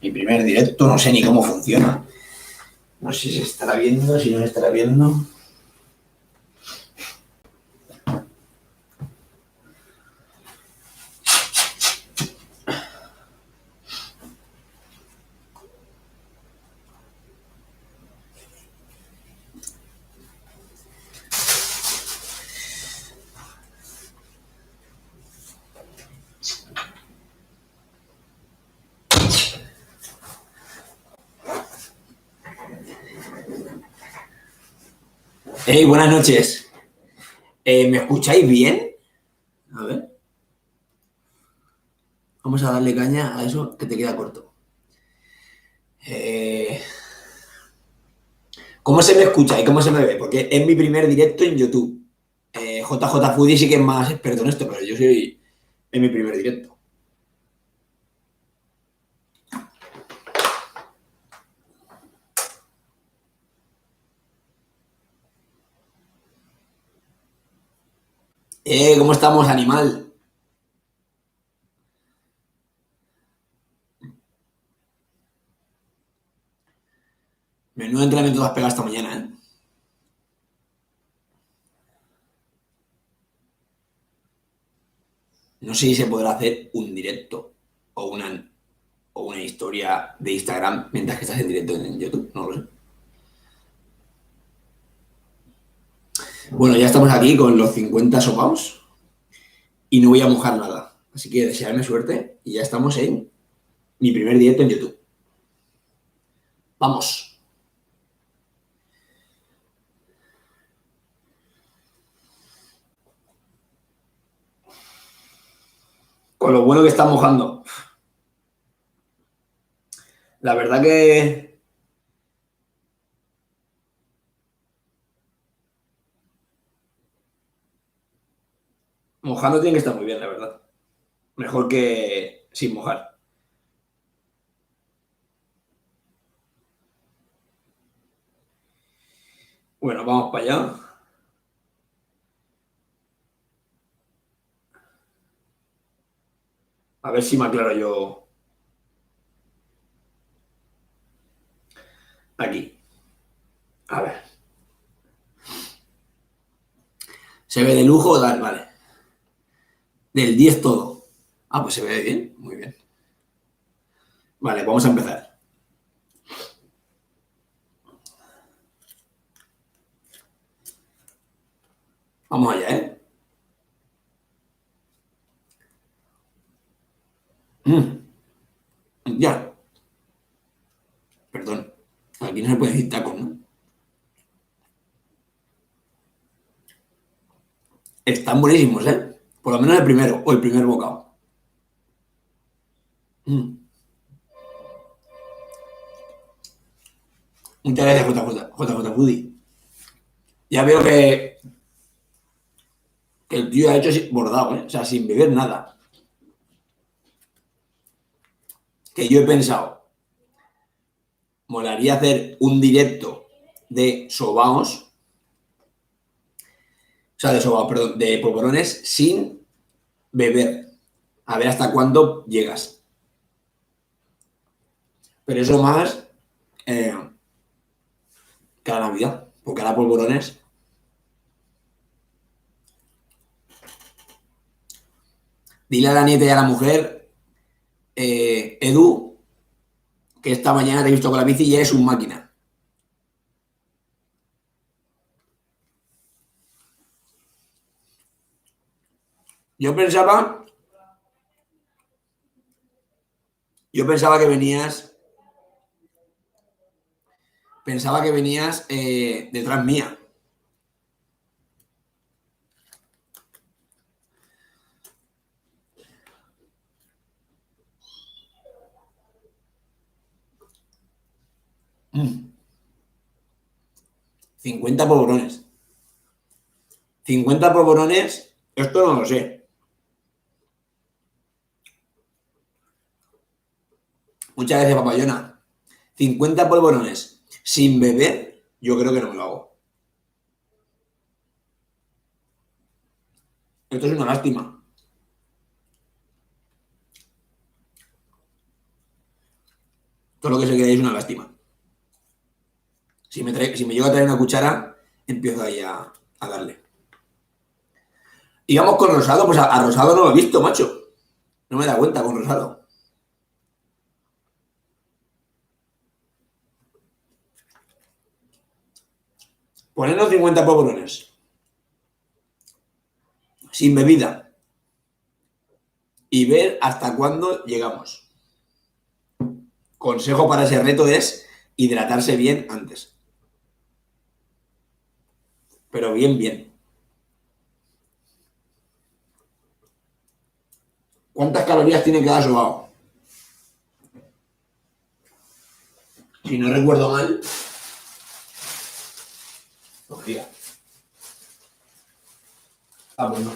Mi primer directo, no sé ni cómo funciona. No sé si se estará viendo, si no se estará viendo. Hey, buenas noches. ¿Me escucháis bien? A ver. Vamos a darle caña a eso que te queda corto. Eh, ¿Cómo se me escucha y cómo se me ve? Porque es mi primer directo en YouTube. JJ Foodie sí que es más experto en esto, pero yo soy en mi primer directo. ¿Cómo estamos, animal? Menudo entrenamiento te has pegado esta mañana, ¿eh? No sé si se podrá hacer un directo o una historia de Instagram mientras que estás en directo en YouTube, no lo sé. Bueno, ya estamos aquí con los 50 sopaos y no voy a mojar nada. Así que desearme suerte y ya estamos en mi primer directo en YouTube. Vamos. Con lo bueno que está mojando. La verdad que mojando tiene que estar muy bien, la verdad. Mejor que sin mojar. Bueno, vamos para allá. A ver si me aclaro yo aquí. A ver. ¿Se ve de lujo? Dale, vale. Del 10 todo. Ah, pues se ve bien. Muy bien. Vale, vamos a empezar. Vamos allá, ¿eh? Mm, ya. Perdón. Aquí no se puede decir tacos, ¿no? Están buenísimos, ¿eh? Por lo menos el primero, o el primer bocado. Mm. Muchas gracias, JJ Foodie. Ya veo que el tío ha hecho bordado, ¿eh? O sea, sin beber nada. Que yo he pensado, molaría hacer un directo de sobaos, o sea, de sobaos, perdón, de polvorones sin beber. A ver hasta cuándo llegas. Pero eso más eh, que la Navidad, porque ahora polvorones. Dile a la nieta y a la mujer, Edu, que esta mañana te he visto con la bici y eres un máquina. Yo pensaba, yo pensaba que venías detrás mía. Mm, 50 polvorones. 50 polvorones, esto no lo sé. Muchas gracias, papayona. 50 polvorones sin beber, yo creo que no me lo hago. Esto es una lástima. Todo lo que se quede es una lástima. Si me llego a traer una cuchara, empiezo ahí a darle. Y vamos con Rosado, pues a Rosado no lo he visto, macho. No me da cuenta con Rosado. Ponernos 50 polvorones. Sin bebida. Y ver hasta cuándo llegamos. Consejo para ese reto es hidratarse bien antes. Pero bien, bien. ¿Cuántas calorías tiene cada sobao? Si no recuerdo mal. Hostia. Pues no.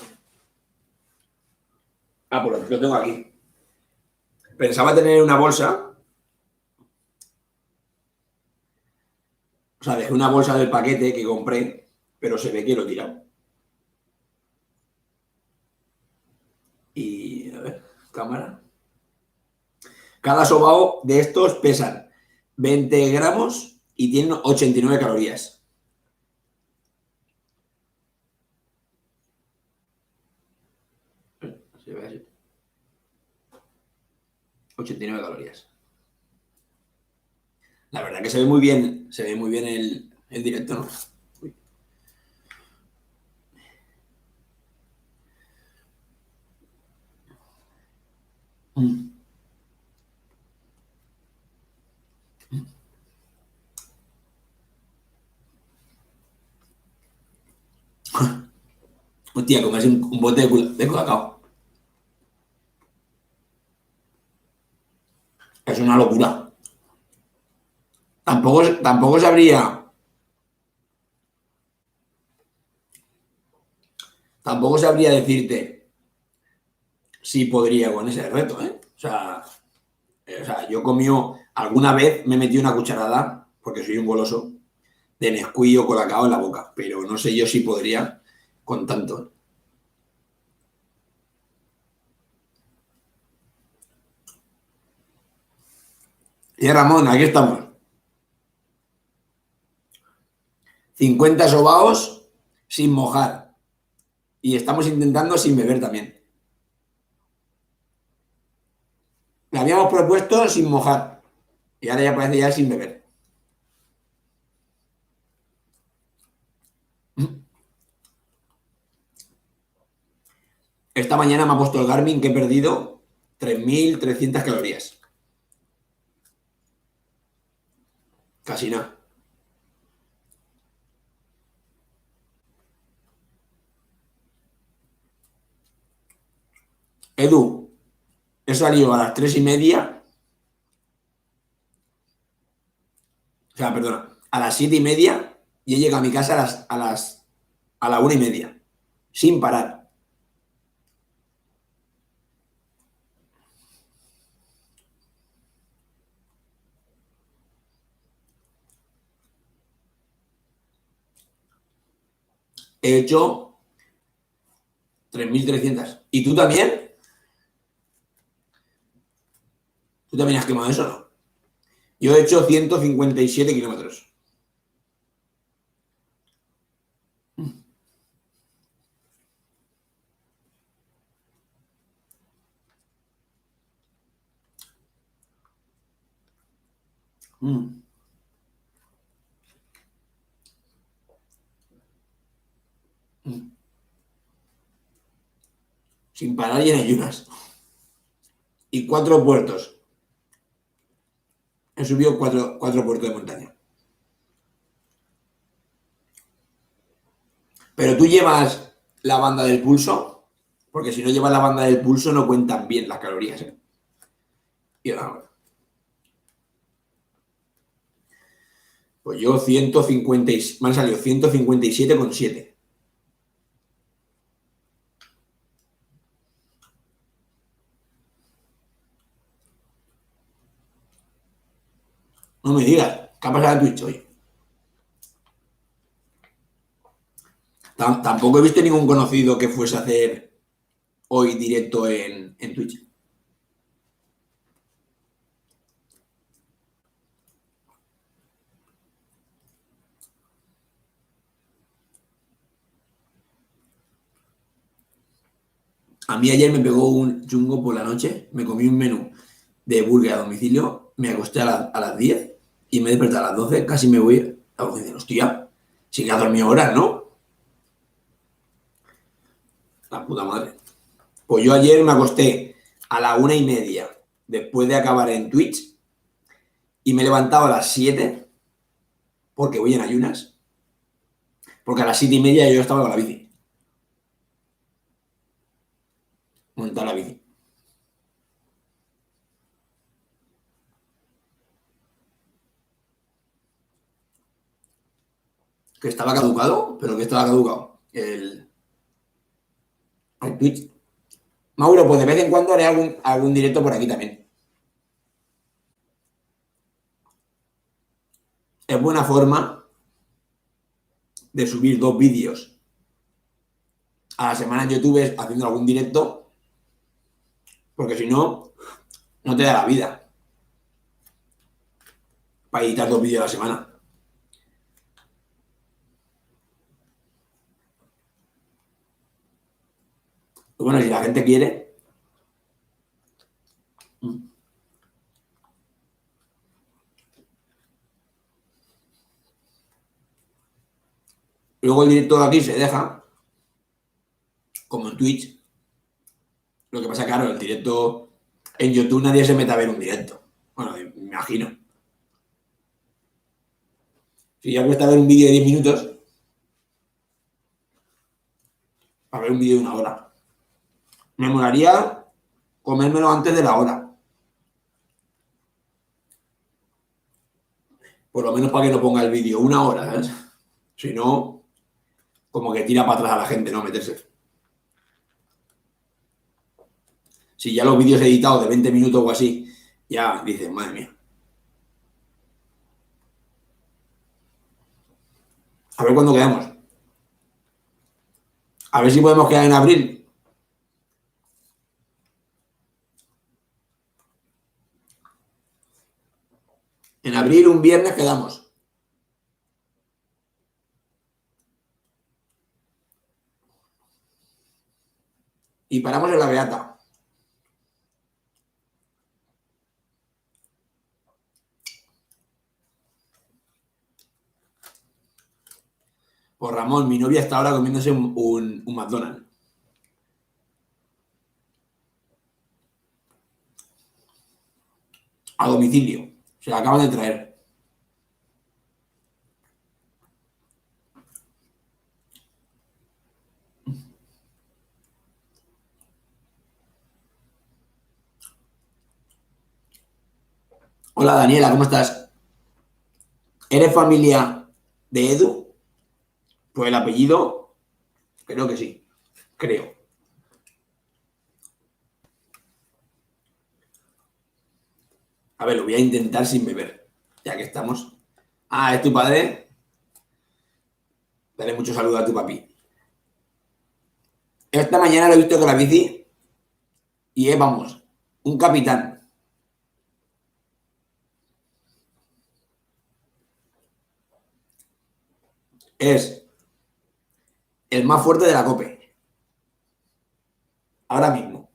Pues lo tengo aquí. Pensaba tener una bolsa. O sea, dejé una bolsa del paquete que compré, pero se ve que lo he tirado. Y, a ver, cámara. Cada sobao de estos pesan 20 gramos y tienen 89 calorías. Se ve así. 89 calorías. La verdad que se ve muy bien el directo, ¿no? Uy. Hostia, comerse un bote de colacao. Es una locura. Tampoco sabría. Tampoco sabría decirte si podría con ese reto, ¿eh? O sea, yo comió alguna vez me metí una cucharada, porque soy un goloso, de Nesquik o colacao en la boca, pero no sé yo si podría con tanto. Y Ramón, aquí estamos. 50 sobaos sin mojar. Y estamos intentando sin beber también. Le habíamos propuesto sin mojar. Y ahora ya parece ya sin beber. Esta mañana me ha puesto el Garmin que he perdido 3.300 calorías. Casi nada. Edu, he salido a las 3:30. O sea, perdona, a las 7:30 y he llegado a mi casa a la 1:30. Sin parar. He hecho 3.300. ¿Y tú también? ¿Tú también has quemado eso, no? Yo he hecho 157 kilómetros. Mm. Mm. Sin parar y en ayunas. Y 4 puertos. He subido cuatro puertos de montaña. Pero tú llevas la banda del pulso, porque si no llevas la banda del pulso no cuentan bien las calorías, ¿eh? Y ahora, pues yo 150, me han salido 157,7. No me digas, ¿qué ha pasado en Twitch hoy? Tampoco he visto ningún conocido que fuese a hacer hoy directo en Twitch. A mí ayer me pegó un chungo por la noche, me comí un menú de burger a domicilio, me acosté a las 10 y me desperté a las 12, casi me voy a decir, hostia, sí que ha dormido horas, ¿no? La puta madre. Pues yo ayer me acosté a la 1:30 después de acabar en Twitch y me he levantado a las 7 porque voy en ayunas, porque a las 7:30 yo estaba con la bici, montar la bici. Que estaba caducado, pero que estaba caducado. El Twitch. Mauro, pues de vez en cuando haré algún directo por aquí también. Es buena forma de subir 2 vídeos a la semana en YouTube haciendo algún directo, porque si no, no te da la vida para editar 2 vídeos a la semana. Pues bueno, si la gente quiere. Luego el directo de aquí se deja, como en Twitch. Lo que pasa, claro, el directo en YouTube nadie se mete a ver un directo. Bueno, me imagino. Si ya cuesta ver un vídeo de 10 minutos, para ver un vídeo de 1 hora. Me molaría comérmelo antes de la hora. Por lo menos para que no ponga el vídeo 1 hora, ¿sabes? Si no, como que tira para atrás a la gente, ¿no? Meterse. Si ya los vídeos editados de 20 minutos o así, ya dices, madre mía. A ver cuándo quedamos. A ver si podemos quedar en abril. En abril, un viernes, quedamos. Y paramos en la Beata. Pues Ramón, mi novia está ahora comiéndose un McDonald's. A domicilio. Se la acaban de traer. Hola Daniela, ¿cómo estás? ¿Eres familia de Edu? Pues el apellido, creo que sí. Creo. A ver, lo voy a intentar sin beber, ya que estamos. Ah, ¿es tu padre? Dale mucho saludo a tu papi. Esta mañana lo he visto con la bici y vamos, un capitán. Es el más fuerte de la COPE. Ahora mismo.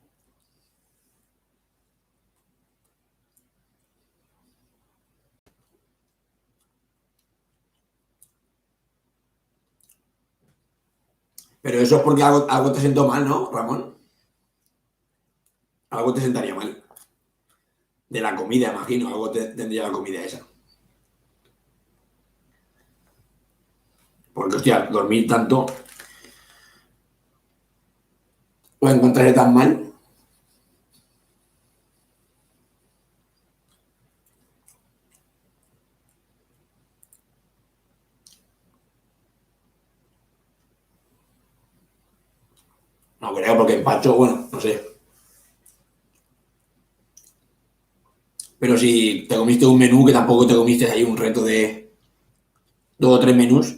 Pero eso es porque algo te sentó mal, ¿no, Ramón? Algo te sentaría mal. De la comida, imagino. Algo tendría la comida esa. Porque, hostia, dormir tanto o encontrarse tan mal. No creo, porque empacho, bueno, no sé. Pero si te comiste un menú, que tampoco te comiste ahí un reto de 2 o 3 menús.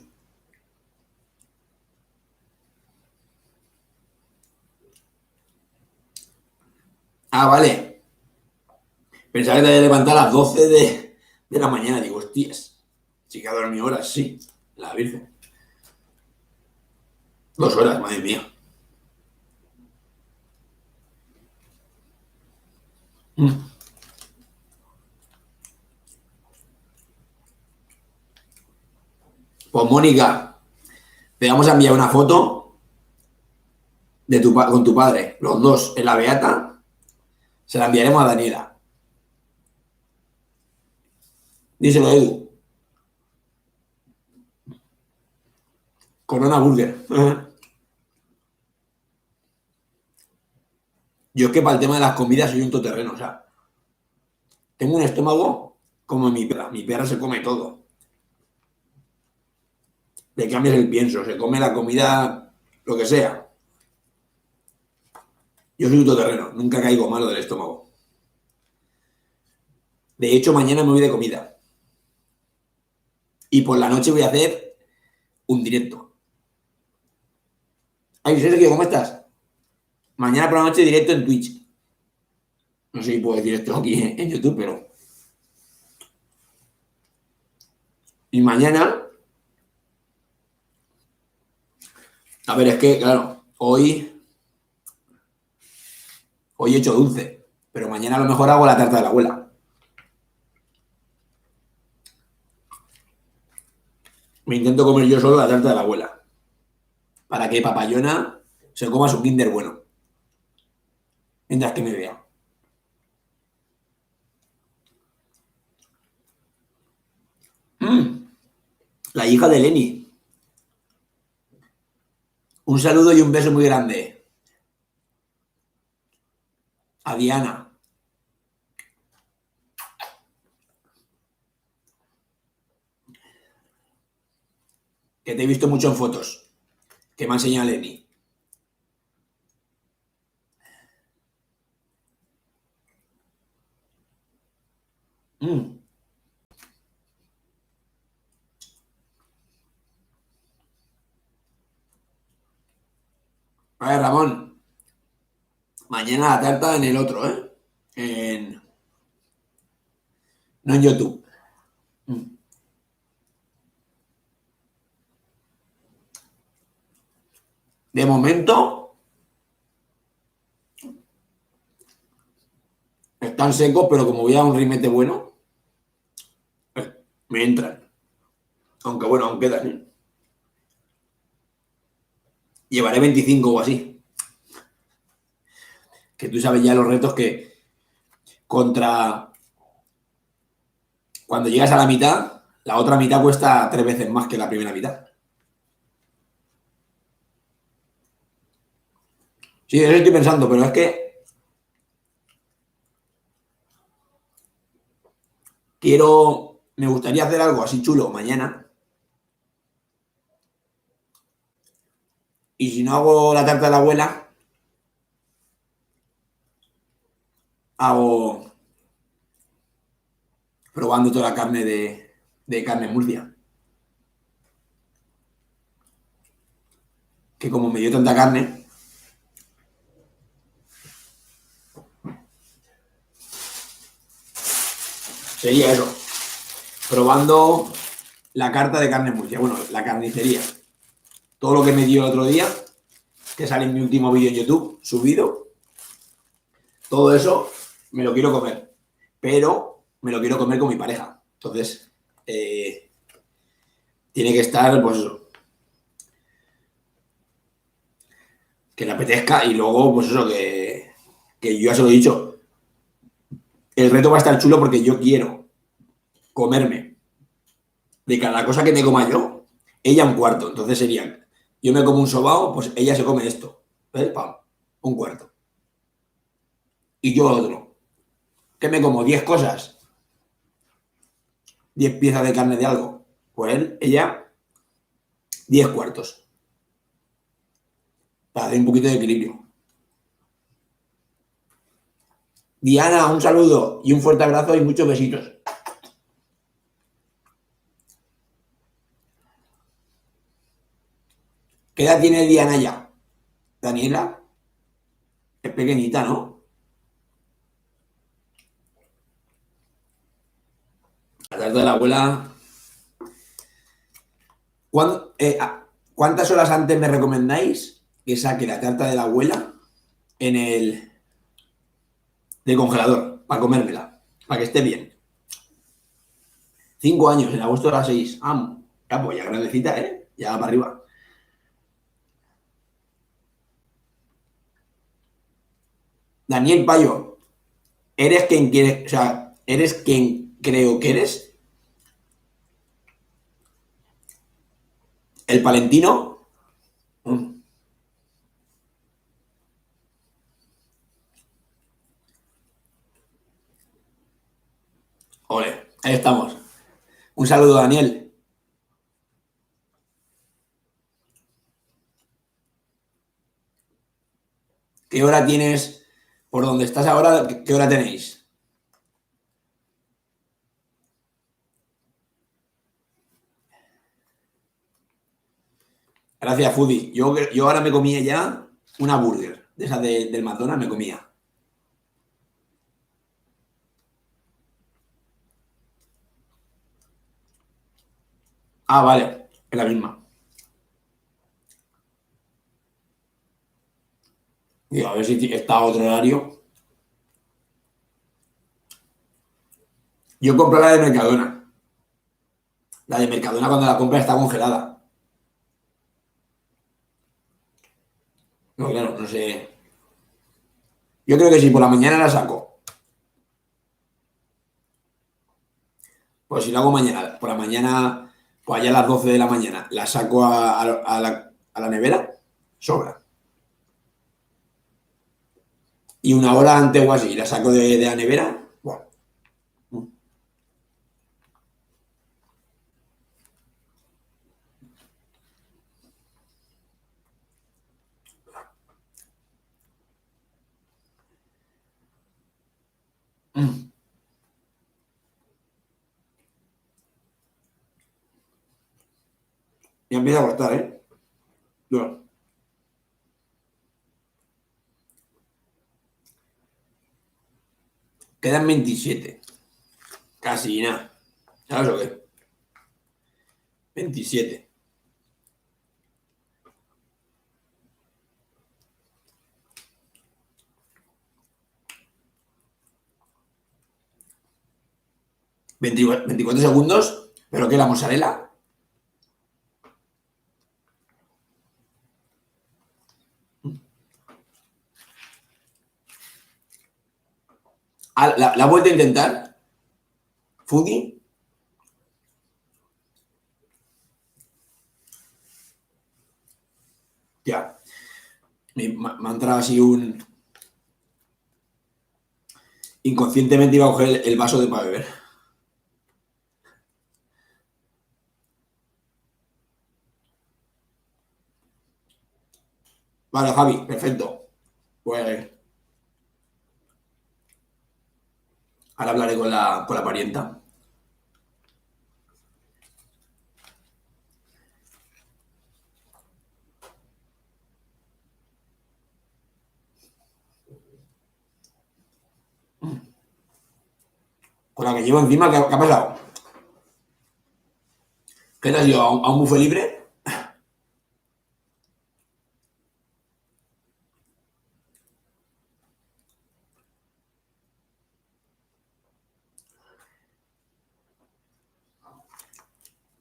Ah, vale. Pensaba que te había levantado a las 12 de la mañana. Digo, hostias. Sí que ha dormido horas, sí. La Virgen. 2 horas, madre mía. Pues Mónica, te vamos a enviar una foto de con tu padre, los dos en la beata. Se la enviaremos a Daniela. Díselo, Edu. Corona Burger. Yo es que para el tema de las comidas soy un todoterreno, o sea, tengo un estómago como mi perra. Mi perra se come todo. Le cambias el pienso, se come la comida, lo que sea. Yo soy un todoterreno, nunca caigo malo del estómago. De hecho, mañana me voy de comida. Y por la noche voy a hacer un directo. Ay, Sergio, ¿cómo estás? Mañana por la noche directo en Twitch. No sé si puedo decir esto aquí en YouTube, pero... Y mañana... A ver, es que, claro, hoy he hecho dulce, pero mañana a lo mejor hago la tarta de la abuela. Me intento comer yo solo la tarta de la abuela. Para que Papayona se coma su Kinder bueno. Mientras que me vea. La hija de Lenny. Un saludo y un beso muy grande. A Diana. Que te he visto mucho en fotos. Que me ha enseñado Lenny. A ver, Ramón. Mañana la tarta en el otro, ¿eh? No en YouTube. De momento están secos, pero como voy a un rimete bueno, me entran. Aunque bueno, aún quedan, ¿eh? Llevaré 25 o así. Que tú sabes ya los retos que contra... Cuando llegas a la mitad, la otra mitad cuesta 3 veces más que la primera mitad. Sí, eso estoy pensando, pero es que me gustaría hacer algo así chulo mañana. Y si no hago la tarta de la abuela, hago probando toda la carne de carne Murcia. Que como me dio tanta carne, sería eso. Probando la carta de carne Murcia. Bueno, la carnicería. Todo lo que me dio el otro día, que sale en mi último vídeo en YouTube, subido. Todo eso me lo quiero comer. Pero me lo quiero comer con mi pareja. Entonces, tiene que estar, pues eso, que le apetezca y luego, pues eso, que yo ya se lo he dicho. El reto va a estar chulo porque yo quiero comerme de cada cosa que me coma yo, ella un cuarto. Entonces serían, yo me como un sobao, pues ella se come esto. ¿Ves? Pam, un cuarto. Y yo otro. ¿Qué me como? 10 cosas. 10 piezas de carne de algo. Pues ella, 10 cuartos. Para hacer un poquito de equilibrio. Diana, un saludo y un fuerte abrazo y muchos besitos. ¿Qué edad tiene Diana ya? Daniela. Es pequeñita, ¿no? La tarta de la abuela. ¿Cuántas horas antes me recomendáis que saque la tarta de la abuela en el del congelador? para comérmela, para que esté bien. 5 años, en agosto era 6. Ah, ya, pues ya grandecita, ¿eh? Ya para arriba. Daniel Payo, ¿eres quien quiere, o sea, eres quien creo que eres? ¿El palentino? Mm, ole, ahí estamos. Un saludo, Daniel. ¿Qué hora tienes? ¿Por dónde estás ahora? ¿Qué hora tenéis? Gracias, Foodie. Yo ahora me comía ya una burger, de esa del McDonald's me comía. Ah, vale, es la misma. Digo, a ver si está a otro horario. Yo compro la de Mercadona. La de Mercadona cuando la compra está congelada. No, claro, no sé. Yo creo que si por la mañana la saco. Pues si lo hago mañana, por la mañana, pues allá a las 12 de la mañana, la saco a la nevera, sobra. Y una hora antes o así, la saco de la nevera, bueno. Mm, ya empieza a costar, ¿eh? Bueno, quedan 27. Casi nada. ¿Sabes o qué? 27. 24 segundos. ¿Pero qué? ¿La mozzarella? Ah, ¿la vuelta a intentar? ¿Foodie? Ya. Me ha entrado así un... Inconscientemente iba a coger el vaso de para beber. Vale, Javi, perfecto. Pues ahora hablaré con la parienta. Con la que llevo encima, ¿qué ha pasado? ¿Qué te has ido? ¿A un buffet libre?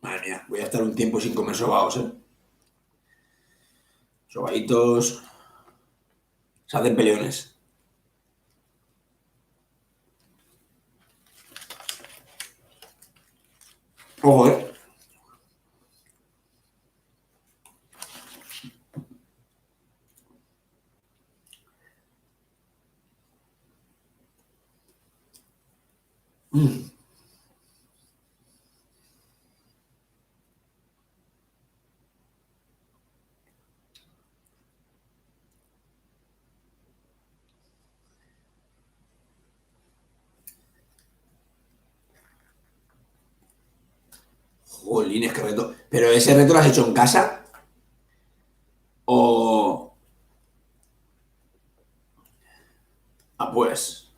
Madre mía, voy a estar un tiempo sin comer sobaos, ¿eh? Sobaitos se hacen peleones. Ojo, ¿eh? Mm. Jolines, qué reto. ¿Pero ese reto lo has hecho en casa? ¿O...? Ah, pues.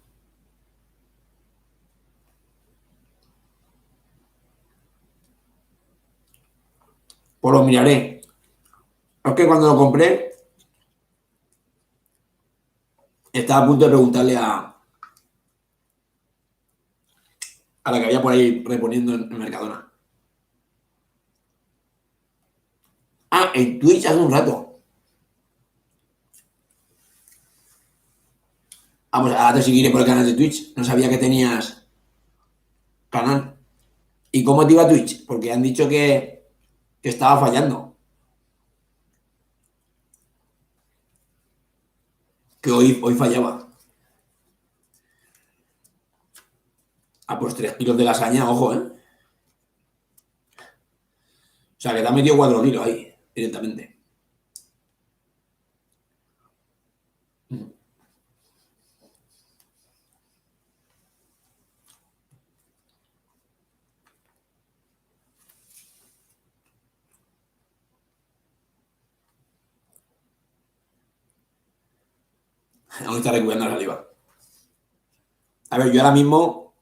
Pues lo miraré. Es que cuando lo compré, estaba a punto de preguntarle A la que había por ahí reponiendo en Mercadona. Ah, en Twitch hace un rato. Ah, pues ahora te seguiré por el canal de Twitch. No sabía que tenías canal. ¿Y cómo te iba Twitch? Porque han dicho que estaba fallando. Que hoy fallaba. Ah, pues 3 kilos de lasaña, ojo, ¿eh? O sea, que te has metido 4 kilos ahí, directamente. Aún está recuperando la saliva. A ver, yo ahora mismo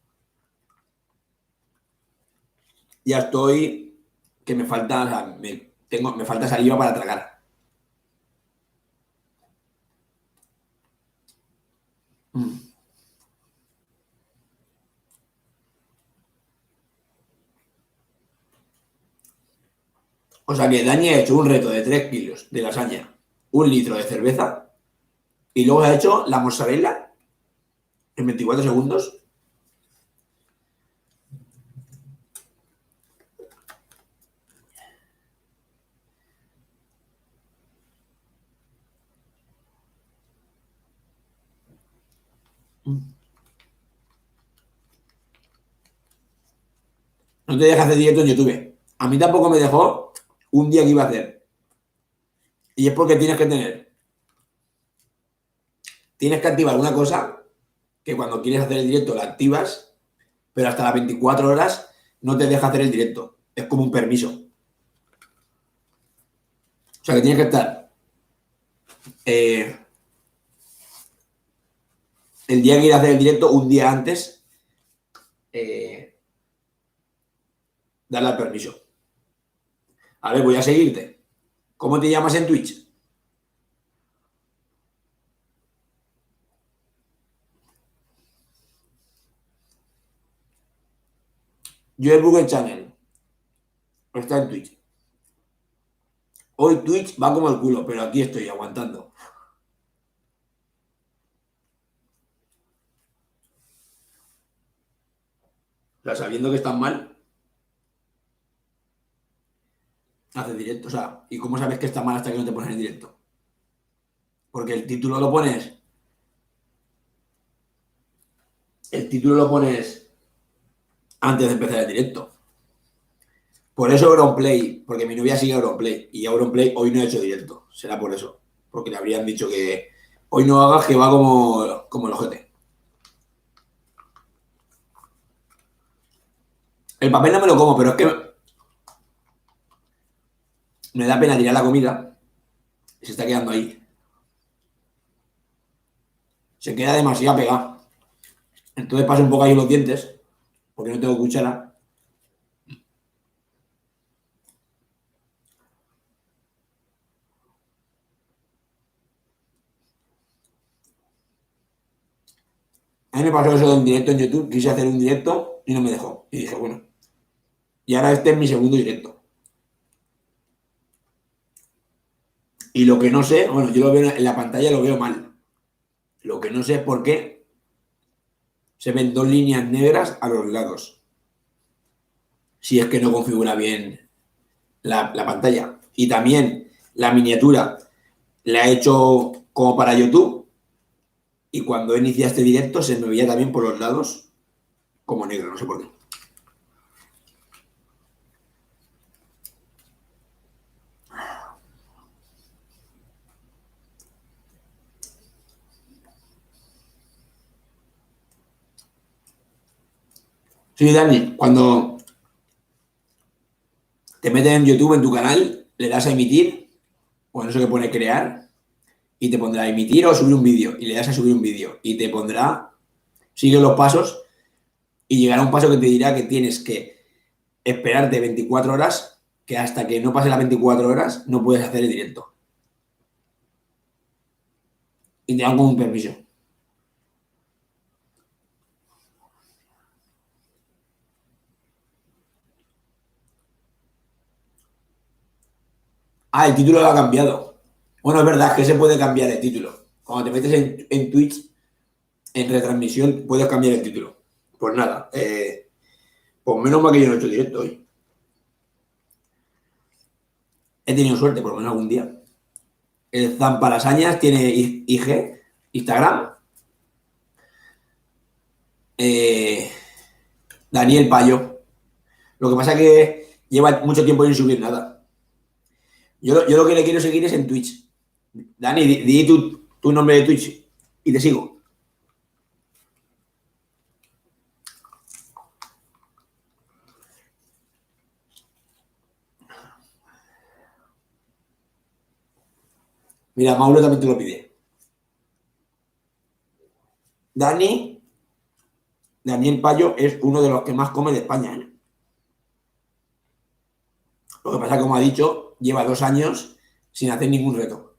ya estoy que me falta, o sea, me falta saliva para tragar. Mm. O sea que Dani ha hecho un reto de 3 kilos de lasaña, 1 litro de cerveza y luego ha hecho la mozzarella en 24 segundos. No te dejas hacer directo en YouTube. A mí tampoco me dejó un día que iba a hacer. Y es porque tienes que activar una cosa que cuando quieres hacer el directo la activas, pero hasta las 24 horas no te deja hacer el directo. Es como un permiso. O sea que tienes que estar eh, el día que quieres hacer el directo, un día antes, eh, darle al permiso. A ver, voy a seguirte. ¿Cómo te llamas en Twitch? Yo el Google Channel. Está en Twitch. Hoy Twitch va como el culo, pero aquí estoy aguantando. O sea, sabiendo que están mal, haces directo. O sea, ¿y cómo sabes que está mal hasta que no te pones en directo? Porque el título lo pones antes de empezar el directo. Por eso Auronplay, porque mi novia sigue Auronplay y Auronplay hoy no ha hecho directo. Será por eso. Porque le habrían dicho que hoy no hagas que va como el ojete. El papel no me lo como, pero es que me da pena tirar la comida y se está quedando ahí. Se queda demasiado pegado. Entonces paso un poco ahí los dientes, porque no tengo cuchara. A mí me pasó eso de un directo en YouTube, quise hacer un directo y no me dejó. Y dije, bueno, y ahora este es mi segundo directo. Y lo que no sé, bueno, yo lo veo en la pantalla, lo veo mal. Lo que no sé es por qué se ven 2 líneas negras a los lados. Si es que no configura bien la pantalla. Y también la miniatura la he hecho como para YouTube. Y cuando inicia este directo se me veía también por los lados como negro, no sé por qué. Sí, Dani, cuando te metes en YouTube, en tu canal, le das a emitir, o en eso que pone crear, y te pondrá emitir o subir un vídeo. Y le das a subir un vídeo. Y te pondrá, sigue los pasos, y llegará un paso que te dirá que tienes que esperarte 24 horas, que hasta que no pase las 24 horas no puedes hacer el directo. Y te dan como un permiso. Ah, el título lo ha cambiado. Bueno, es verdad que se puede cambiar el título. Cuando te metes en Twitch, en retransmisión, puedes cambiar el título. Pues nada, pues menos mal que yo no he hecho directo hoy. He tenido suerte, por lo menos algún día. El Zamparasañas tiene IG, Instagram. Eh, Daniel Payo. Lo que pasa es que lleva mucho tiempo sin subir nada. Yo lo que le quiero seguir es en Twitch. Dani, di tu nombre de Twitch y te sigo. Mira, Mauro también te lo pide. Daniel Payo es uno de los que más come de España, ¿eh? Lo que pasa, como ha dicho, lleva 2 años sin hacer ningún reto.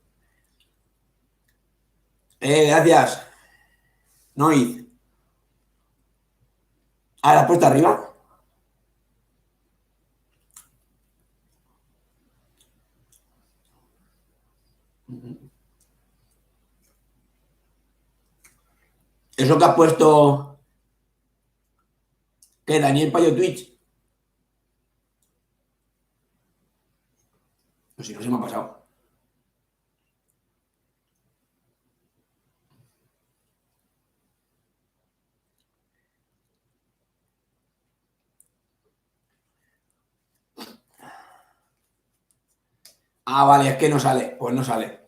Gracias. Noiz. ¿Ah, la has puesto arriba? Eso que has puesto, que Daniel Payo Twitch. No sé, no se me ha pasado. Ah, vale, es que no sale. Pues no sale.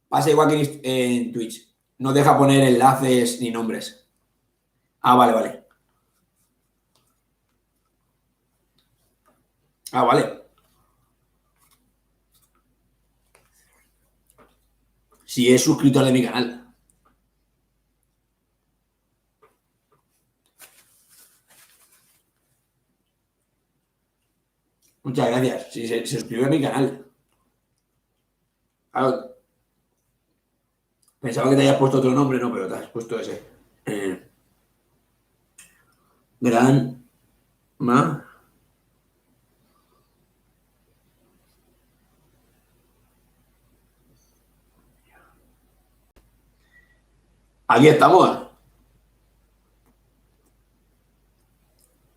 Pasa igual que en Twitch. No deja poner enlaces ni nombres. Ah, vale, vale. Ah, vale. Si es suscriptor de mi canal. Muchas gracias. Si se suscribe a mi canal. Claro, pensaba que te hayas puesto otro nombre, no, pero te has puesto ese. Eh, Gran Ma. Aquí estamos.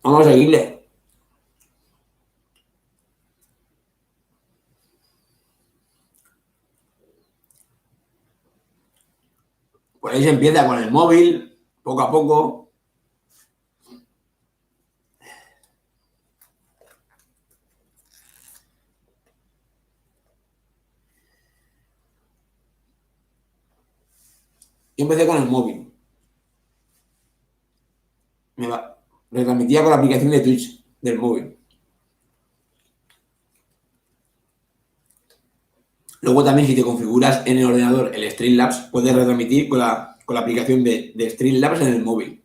Vamos a seguirle. Por ahí se empieza con el móvil, poco a poco. Yo empecé con el móvil. Retransmitía con la aplicación de Twitch del móvil. Luego también, si te configuras en el ordenador el Streamlabs, puedes retransmitir con la aplicación de Streamlabs en el móvil.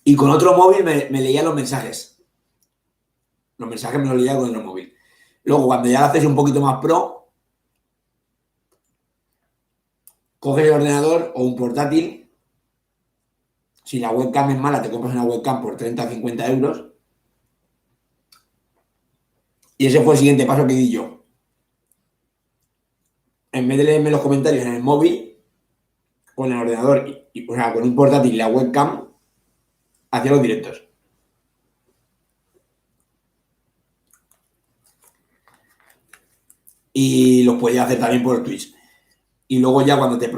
Y con otro móvil me leía los mensajes. Los mensajes me los leía con otro móvil. Luego, cuando ya lo haces un poquito más pro, coges el ordenador o un portátil. Si la webcam es mala, te compras una webcam por 30 o 50 euros. Y ese fue el siguiente paso que di yo. En vez de leerme los comentarios en el móvil, con el ordenador, o sea, con un portátil y la webcam, hacía los directos. Y los podía hacer también por Twitch. Y luego ya cuando te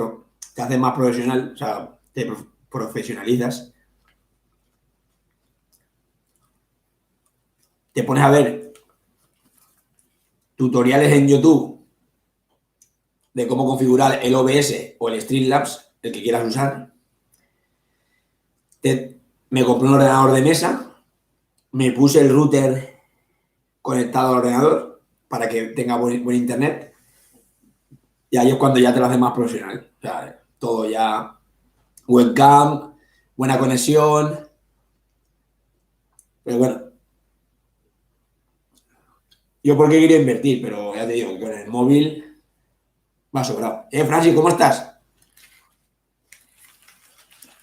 haces más profesional, o sea, te profesionalizas, te pones a ver tutoriales en YouTube de cómo configurar el OBS o el Streamlabs, el que quieras usar. Me compré un ordenador de mesa, me puse el router conectado al ordenador para que tenga buen internet. Y ahí es cuando ya te lo haces más profesional. O sea, todo ya, webcam, buena conexión. Pero bueno, yo porque quería invertir, pero ya te digo que con el móvil va sobrado. Francis, ¿cómo estás?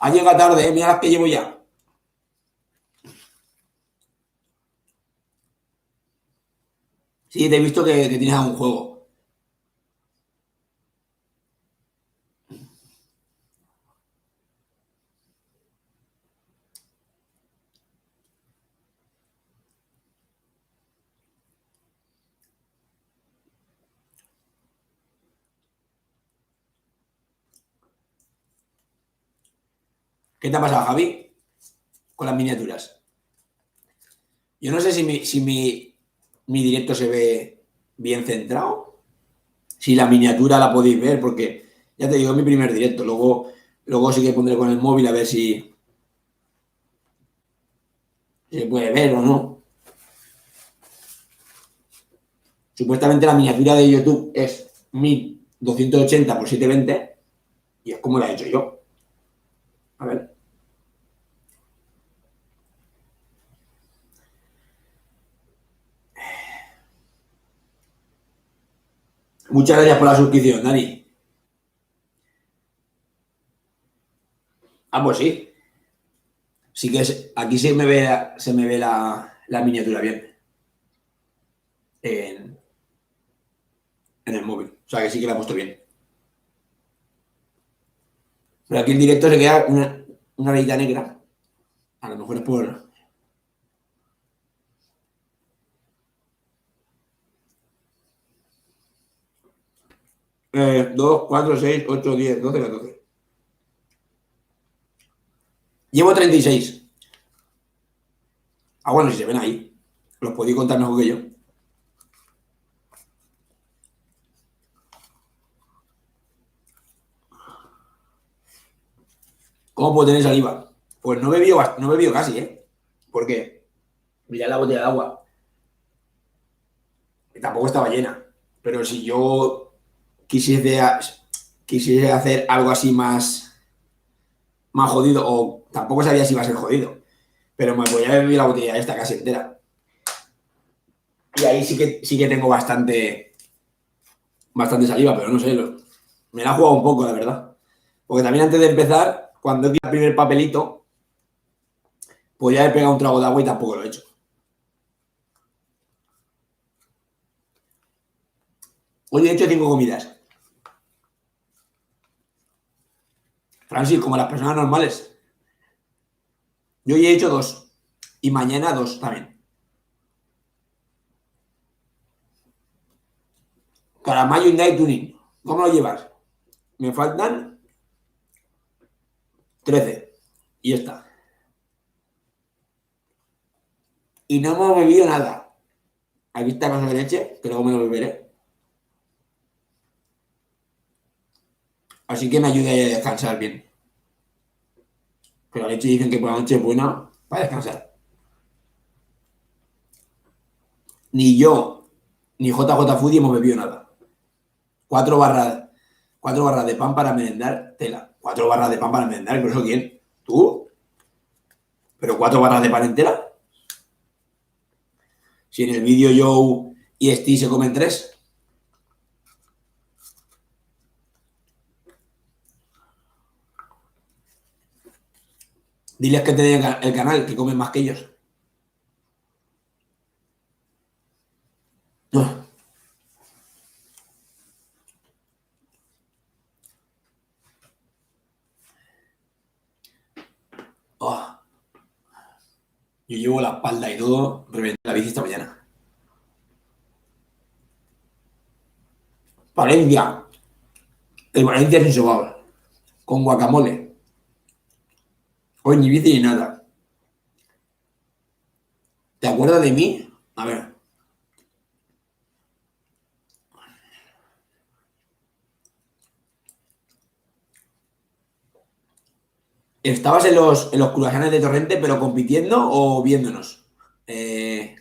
Ha llegado tarde, mira las que llevo ya. Sí, te he visto que tienes algún juego. ¿Qué te ha pasado, Javi? Con las miniaturas. Yo no sé si mi directo se ve bien centrado. Si la miniatura la podéis ver, porque ya te digo, es mi primer directo. Luego sí que pondré con el móvil a ver si se puede ver o no. Supuestamente la miniatura de YouTube es 1280 por 720 y es como la he hecho yo. A ver. Muchas gracias por la suscripción, Dani. Ah, pues sí. Sí que aquí se me ve la miniatura bien en, en el móvil. O sea que sí que la he puesto bien. Pero aquí en directo se queda una rayita negra. A lo mejor es por 2, 4, 6, 8, 10, 12, 14. Llevo 36. Ah, bueno, si se ven ahí. Los podéis contar mejor que yo. ¿Cómo puedo tener saliva? Pues no he bebido casi, ¿eh? Porque mirad la botella de agua. Que tampoco estaba llena. Pero si yo quisiese, quisiese hacer algo así más jodido, o tampoco sabía si iba a ser jodido, pero me podía beber la botella esta casi entera. Y ahí sí que tengo bastante saliva, pero no sé, me la he jugado un poco, la verdad. Porque también antes de empezar, cuando he quitado el primer papelito, podía haber pegado un trago de agua y tampoco lo he hecho. Hoy he hecho 5 comidas. Francis, como las personas normales. Yo hoy he hecho 2. Y mañana 2 también. Caramayo y Night Tuning. ¿Cómo lo llevas? Me faltan 13. Y ya está. Y no hemos bebido nada. Aquí está el vaso de leche, que luego me lo beberé. Así que me ayude a descansar bien. Pero la leche dicen que por la noche es buena para descansar. Ni yo, ni JJ Foodie hemos bebido nada. 4 barras, 4 barras de pan para merendar, tela. 4 barras de pan para merendar, ¿pero eso quién? ¿Tú? ¿Pero 4 barras de pan entera? Si en el vídeo Joe y Steve se comen 3. Diles que te den el canal, que comen más que ellos. No. Oh, yo llevo la espalda y todo, reventé la bici esta mañana. Valencia. El Valencia es insobable. Con guacamole. Hoy ni bici ni nada. ¿Te acuerdas de mí? A ver. ¿Estabas en los cruasanes de Torrente, pero compitiendo o viéndonos?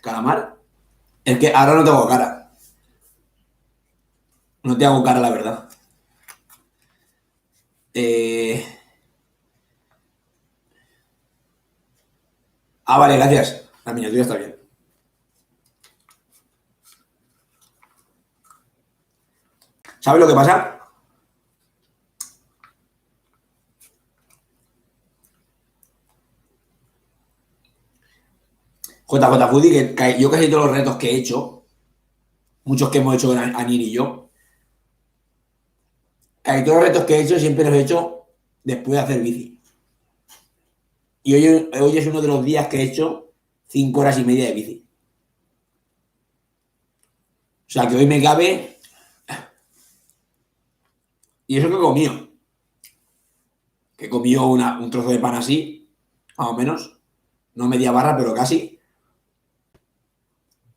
Calamar. Es que ahora no te hago cara. No te hago cara, la verdad. Eh, vale, gracias. La miniatura está bien. ¿Sabes lo que pasa? JJ Foodie, que yo casi todos los retos que he hecho, muchos que hemos hecho Anir y yo, casi todos los retos que he hecho siempre los he hecho después de hacer bici. Y hoy es uno de los días que he hecho 5 horas y media de bici. O sea, que hoy me cabe... Y eso que he comido. Que he comido un trozo de pan así, más o menos. No media barra, pero casi.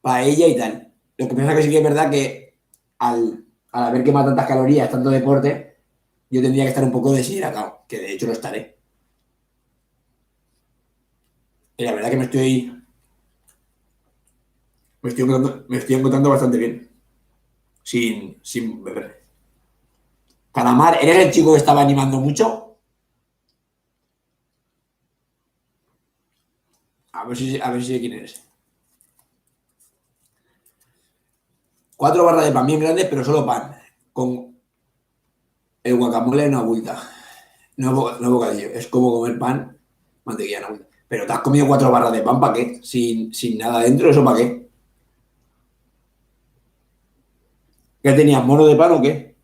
Paella y tal. Lo que pasa es que sí que es verdad que al haber quemado tantas calorías, tanto deporte, yo tendría que estar un poco deshidratado. Que de hecho lo estaré. Y la verdad que me estoy encontrando bastante bien. Sin beber. Calamar, ¿eres el chico que estaba animando mucho? A ver si sé quién eres. 4 barras de pan bien grandes, pero solo pan. Con el guacamole en una vuelta. No es bocadillo. Es como comer pan, mantequilla en una vuelta. Pero te has comido 4 barras de pan, ¿para qué? Sin nada dentro, ¿eso para qué? ¿Qué tenías, mono de pan o qué?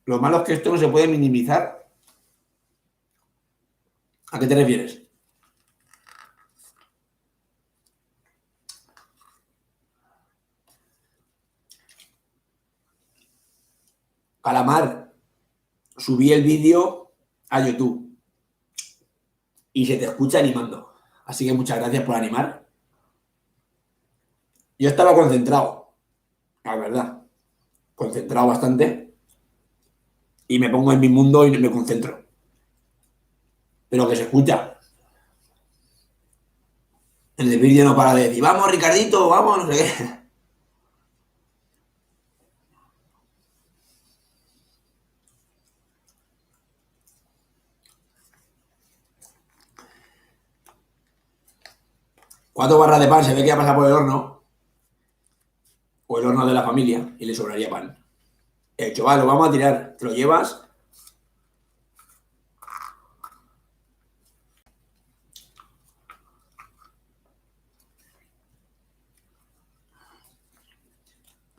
Lo malo es que esto no se puede minimizar. ¿A qué te refieres? Calamar, subí el vídeo a YouTube y se te escucha animando. Así que muchas gracias por animar. Yo estaba concentrado, la verdad. Concentrado bastante. Y me pongo en mi mundo y me concentro. Pero que se escucha. En el vídeo no para de decir, vamos Ricardito, vamos, no sé qué. 4 barras de pan, se ve que ha pasado por el horno. O el horno de la familia. Y le sobraría pan. He dicho, vale, lo vamos a tirar. Te lo llevas.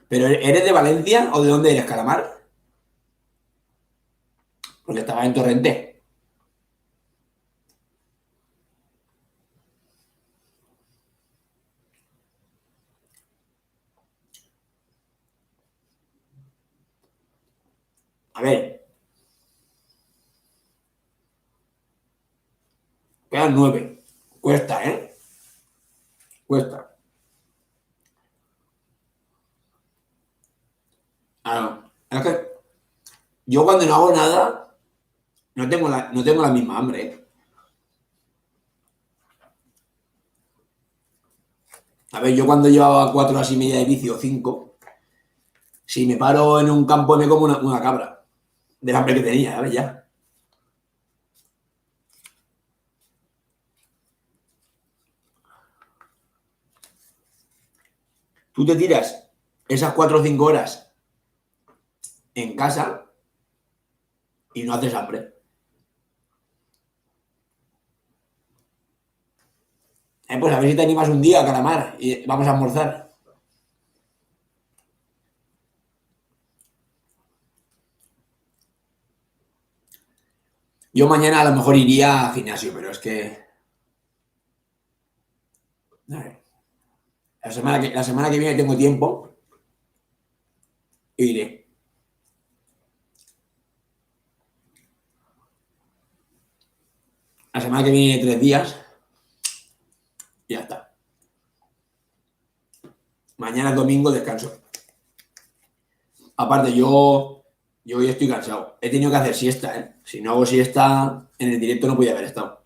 ¿Pero eres de Valencia o de dónde eres, Calamar? Porque estaba en Torrente. A ver, quedan 9. Cuesta, ¿eh? Cuesta. Ah, no. Es que yo cuando no hago nada, no tengo la misma hambre, ¿eh? A ver, yo cuando llevaba 4 horas y media de bici o 5, si me paro en un campo me como una cabra. Del hambre que tenía, ¿sabes? Ya. Tú te tiras esas 4 o 5 horas en casa y no haces hambre. Pues a ver si te animas un día, Calamar, y vamos a almorzar. Yo mañana a lo mejor iría al gimnasio, pero es que... A ver, la semana que viene tengo tiempo y iré. La semana que viene 3 días y ya está. Mañana es domingo, descanso. Aparte, yo hoy estoy cansado. He tenido que hacer siesta, ¿eh? Si no hago siesta, en el directo no podía haber estado.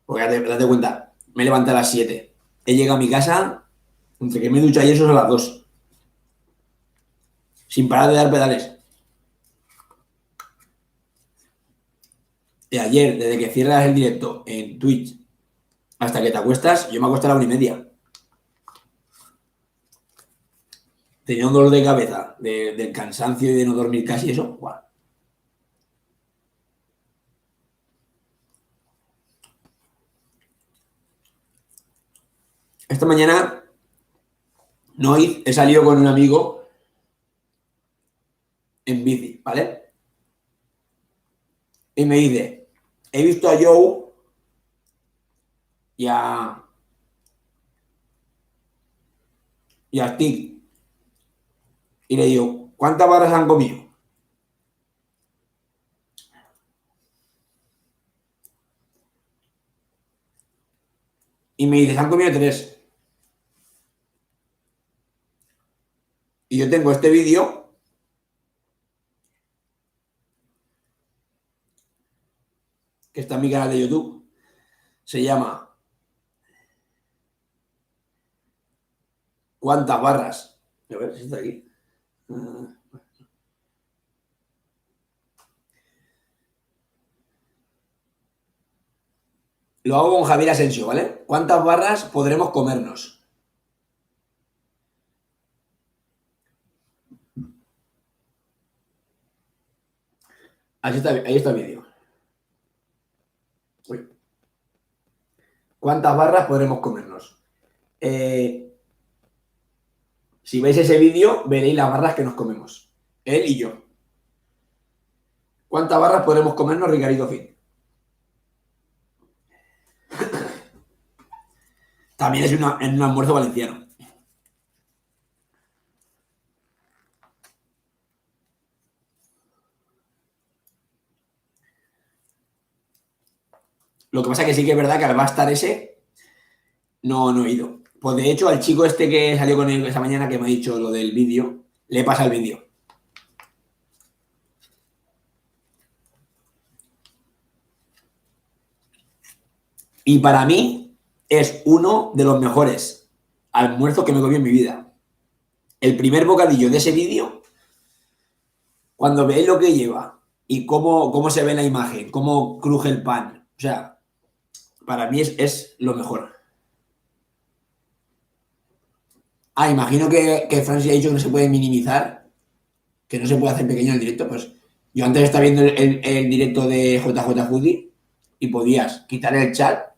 Porque date cuenta, me levanté a las 7. He llegado a mi casa, entre que me ducho y eso son las 2. Sin parar de dar pedales. Y ayer, desde que cierras el directo en Twitch hasta que te acuestas, yo me acuesto a la 1:30. Tenía un dolor de cabeza del cansancio y de no dormir casi eso. ¡Guau! Esta mañana no he salido con un amigo en bici, ¿vale? Y me dice, he visto a Joe y a Stick. Y le digo, ¿cuántas barras han comido? Y me dice, se han comido 3. Y yo tengo este vídeo que está en mi canal de YouTube. Se llama ¿Cuántas barras? A ver si está aquí. Lo hago con Javier Asensio, ¿vale? ¿Cuántas barras podremos comernos? Ahí está el vídeo. Uy. ¿Cuántas barras podremos comernos? Si veis ese vídeo, veréis las barras que nos comemos. Él y yo. ¿Cuántas barras podremos comernos, Ricardito Fin? También es en un almuerzo valenciano. Lo que pasa es que sí que es verdad que al Bastar ese no he ido. Pues de hecho, al chico este que salió con él esa mañana que me ha dicho lo del vídeo, le pasa el vídeo. Y para mí es uno de los mejores almuerzos que me comí en mi vida. El primer bocadillo de ese vídeo, cuando veis lo que lleva y cómo se ve en la imagen, cómo cruje el pan, o sea, para mí es lo mejor. Imagino que Francis ha dicho que no se puede minimizar, que no se puede hacer pequeño el directo. Pues yo antes estaba viendo el directo de JJ Foodie y podías quitar el chat.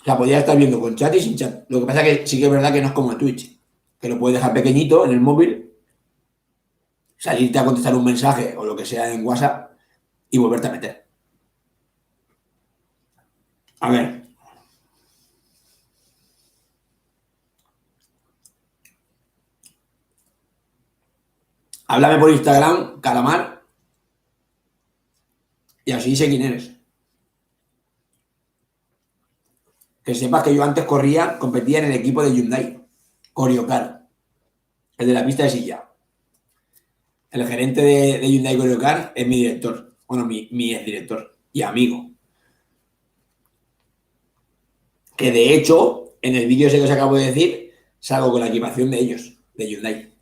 O sea, podías estar viendo con chat y sin chat. Lo que pasa es que sí que es verdad que no es como Twitch, que lo puedes dejar pequeñito en el móvil, salirte a contestar un mensaje o lo que sea en WhatsApp y volverte a meter. A ver. Háblame por Instagram, Calamar, y así sé quién eres. Que sepas que yo antes competía en el equipo de Hyundai, Coriocar, el de la pista de silla. El gerente de Hyundai Coriocar es mi director, bueno, mi exdirector y amigo. Que de hecho, en el vídeo ese que os acabo de decir, salgo con la equipación de ellos, de Hyundai.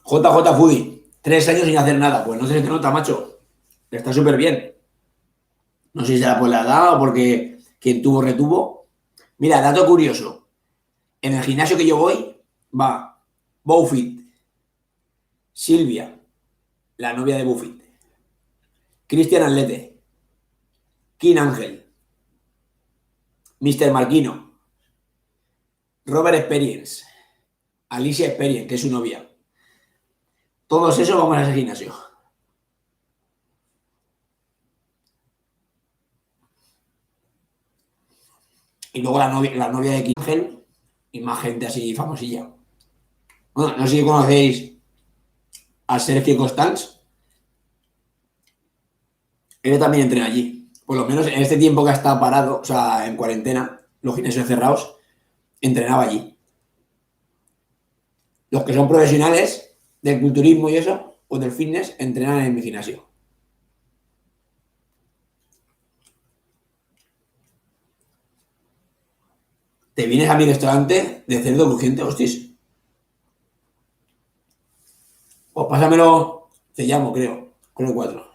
JJ Foodie, 3 años sin hacer nada. Pues no se te nota, macho. Está súper bien. No sé si será por la edad o porque quien tuvo retuvo. Mira, dato curioso. En el gimnasio que yo voy, va Bowfit, Silvia, la novia de Buffett, Cristian Atlete, King Ángel, Mr. Marquino, Robert Experience, Alicia Experience, que es su novia. Todos esos vamos a ese gimnasio. Y luego la novia de King Ángel y más gente así famosilla. Bueno, no sé si conocéis a Sergio Constans. Él también entrena allí. Por lo menos en este tiempo que ha estado parado, o sea, en cuarentena, los gimnasios cerrados, entrenaba allí. Los que son profesionales del culturismo y eso, o del fitness, entrenan en mi gimnasio. ¿Te vienes a mi restaurante de cerdo crujiente, hostis? Pues pásamelo, te llamo, creo, con el 4.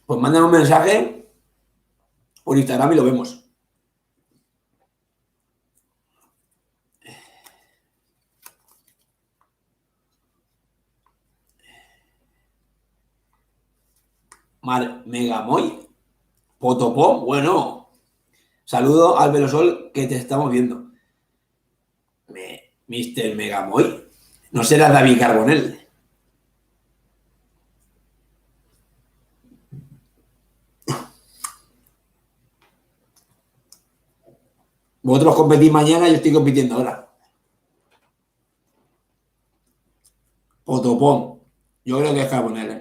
Pues mándame un mensaje por Instagram y lo vemos. Megamoy. Potopom. Bueno. Saludo al Velosol que te estamos viendo. Mr. Megamoy. No será David Carbonell. Vosotros competís mañana, yo estoy compitiendo ahora. Potopom. Yo creo que es Carbonell, ¿eh?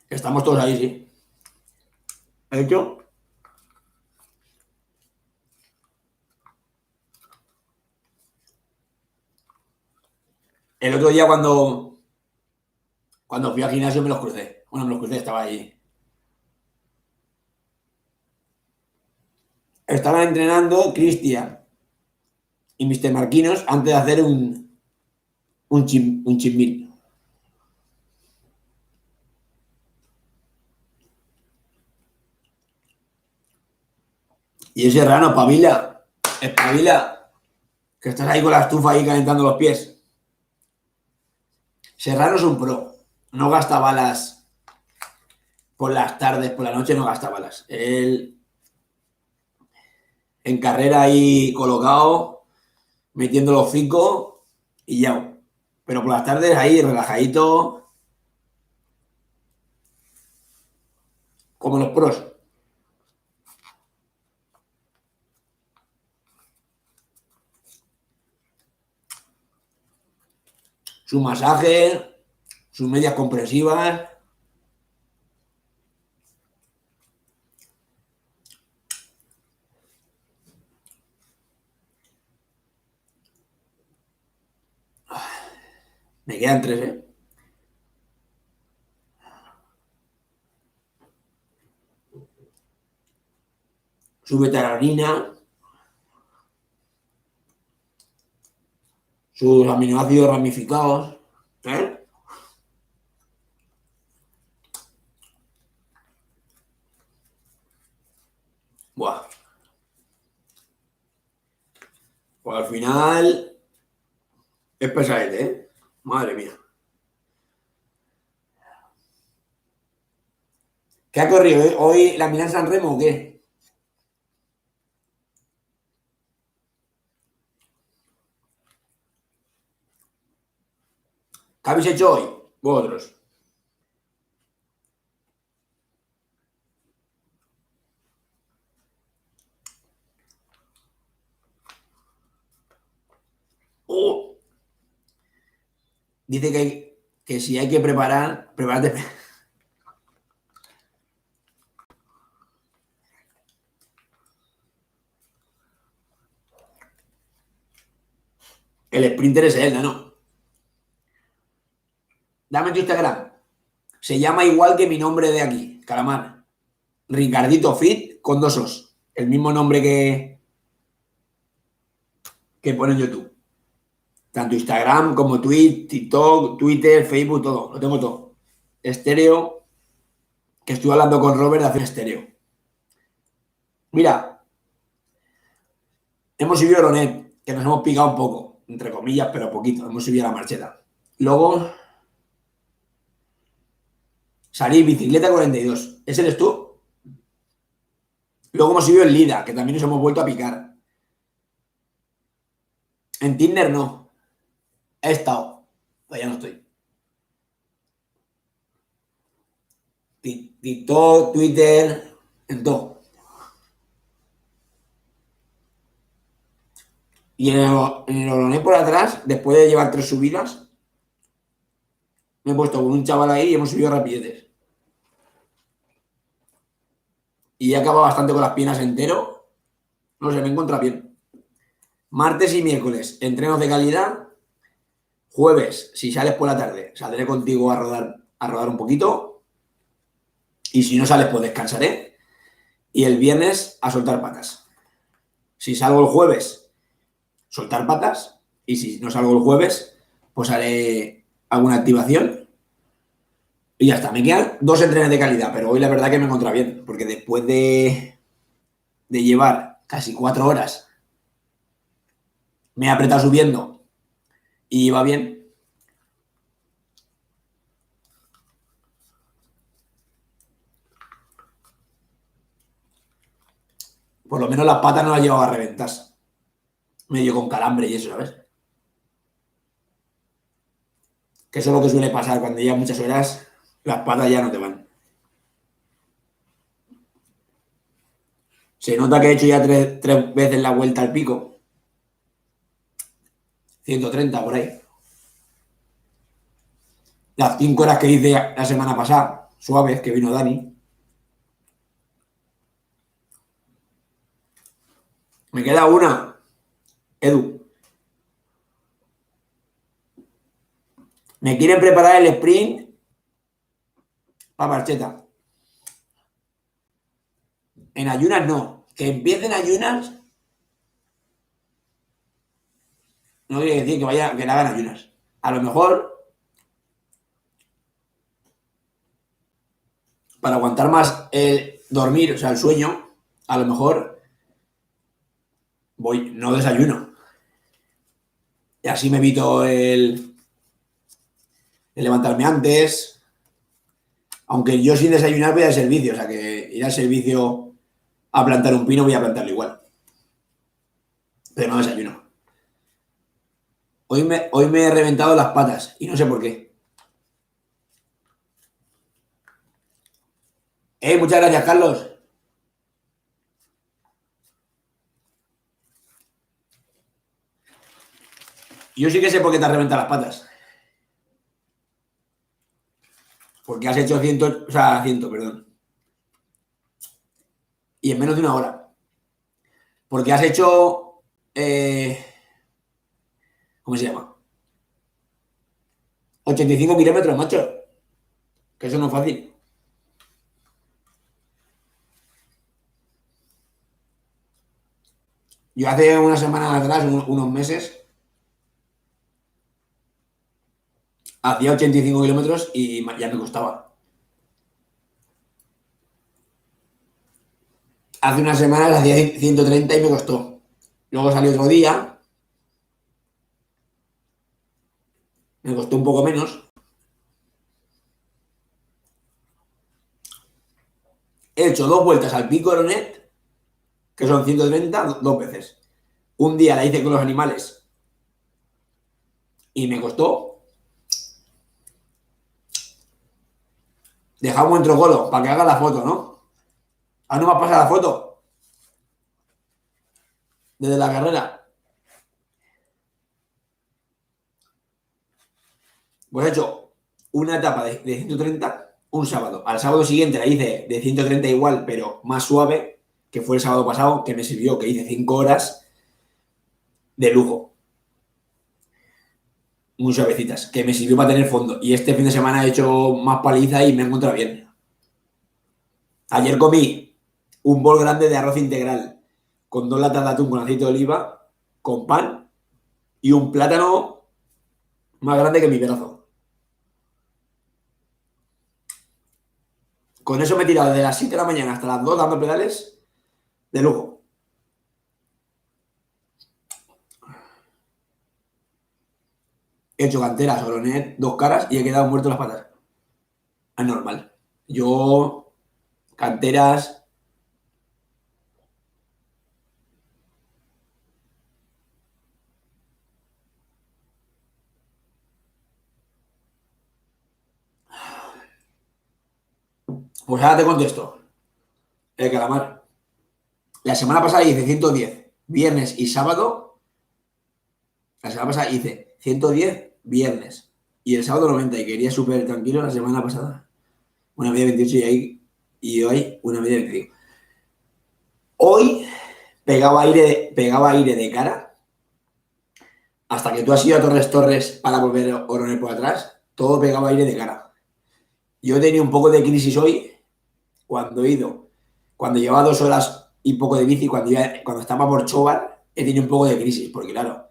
Estamos todos ahí, sí. ¿Hecho? El otro día cuando fui al gimnasio me los crucé. Bueno, me los crucé, estaba ahí. Estaban entrenando Cristian y Mr. Marquinos antes de hacer un chimbil. Y ese rano, espabila, que estás ahí con la estufa ahí calentando los pies. Serrano es un pro, no gasta balas por las tardes, por la noche no gasta balas. Él en carrera ahí colocado, metiendo los 5 y ya. Pero por las tardes ahí relajadito, como los pros. Su masaje, sus medias compresivas. Me quedan 3, ¿eh? Su betalanina, sus aminoácidos ramificados, ¿eh? Buah. Pues al final es pesadete, ¿eh? Madre mía. ¿Qué ha corrido hoy la Milán San Remo o qué? ¿Qué habéis hecho hoy? Vosotros. Oh, dice que si hay que prepárate. El sprinter es él, ¿no? Dame tu Instagram. Se llama igual que mi nombre de aquí, Calamar. Ricardito Fit con 2 os. El mismo nombre que pone en YouTube. Tanto Instagram como TikTok, Twitter, Facebook, todo. Lo tengo todo. Estéreo, que estuve hablando con Robert de hacer estéreo. Mira, hemos subido Ronet, que nos hemos picado un poco, entre comillas, pero poquito. Hemos subido la marcheta. Luego, salí bicicleta 42. ¿Ese eres tú? Luego hemos subido el Lida, que también nos hemos vuelto a picar. En Tinder no. He estado, pero ya no estoy. TikTok, Twitter, en todo. Y en el Oloné por atrás, después de llevar 3 subidas, me he puesto con un chaval ahí y hemos subido rapidetes. Y he acabado bastante con las piernas entero. No sé, me encuentra bien. Martes y miércoles, entrenos de calidad. Jueves, si sales por la tarde, saldré contigo a rodar un poquito. Y si no sales, pues descansaré. Y el viernes a soltar patas. Si salgo el jueves, soltar patas. Y si no salgo el jueves, pues haré alguna activación. Y ya está. Me quedan 2 entrenos de calidad, pero hoy la verdad que me encuentra bien. Porque después de llevar casi 4 horas Me he apretado subiendo y va bien. Por lo menos las patas no las llevaba a reventar. Medio con calambre y eso, ¿sabes? Que eso es lo que suele pasar cuando llevas muchas horas, las patas ya no te van. Se nota que he hecho ya tres veces la vuelta al pico. 130 por ahí. Las 5 horas que hice la semana pasada, suaves, que vino Dani. Me queda una, Edu. Me quieren preparar el sprint para Marcheta. En ayunas no. Que empiecen ayunas no quiere decir que la hagan ayunas. A lo mejor, para aguantar más el dormir, o sea, el sueño, a lo mejor no desayuno. Y así me evito el levantarme antes. Aunque yo sin desayunar voy al servicio, o sea que ir al servicio a plantar un pino voy a plantarlo igual. Pero no desayuno. Hoy me he reventado las patas y no sé por qué. Muchas gracias, Carlos. Yo sí que sé por qué te has reventado las patas. Porque has hecho 100, o sea, 100, perdón. Y en menos de una hora. Porque has hecho... ¿cómo se llama? 85 kilómetros, macho. Que eso no es fácil. Yo hace unas semanas atrás, unos meses, hacía 85 kilómetros y ya me costaba. Hace unas semanas hacía 130 y me costó. Luego salió otro día, me costó un poco menos. He hecho 2 vueltas al Pico Oronet, que son 130, 2 veces. Un día la hice con los animales y me costó. Dejamos un trocolo para que haga la foto, ¿no? Ah, no me ha pasado la foto. Desde la carrera. Pues he hecho una etapa de 130 un sábado. Al sábado siguiente la hice de 130 igual, pero más suave, que fue el sábado pasado, que me sirvió, que hice 5 horas de lujo. Muy suavecitas, que me sirvió para tener fondo. Y este fin de semana he hecho más paliza y me he encontrado bien. Ayer comí un bol grande de arroz integral con 2 latas de atún con aceite de oliva, con pan y un plátano más grande que mi brazo. Con eso me he tirado desde las 7 de la mañana hasta las 2 dando pedales de lujo. He hecho canteras, Oronet, 2 caras y he quedado muerto en las patas. Es normal. Yo, canteras... Pues ahora te contesto. El calamar. La semana pasada hice 110, viernes y sábado. La semana pasada hice 110 viernes y el sábado 90 y quería súper tranquilo la semana pasada. Una media 28 y hoy una media 25. Hoy pegaba aire de cara hasta que tú has ido a Torres para volver a Oronet por atrás. Todo pegaba aire de cara. Yo he tenido un poco de crisis hoy cuando cuando llevaba 2 horas y poco de bici, cuando estaba por Chobar, he tenido un poco de crisis, porque claro,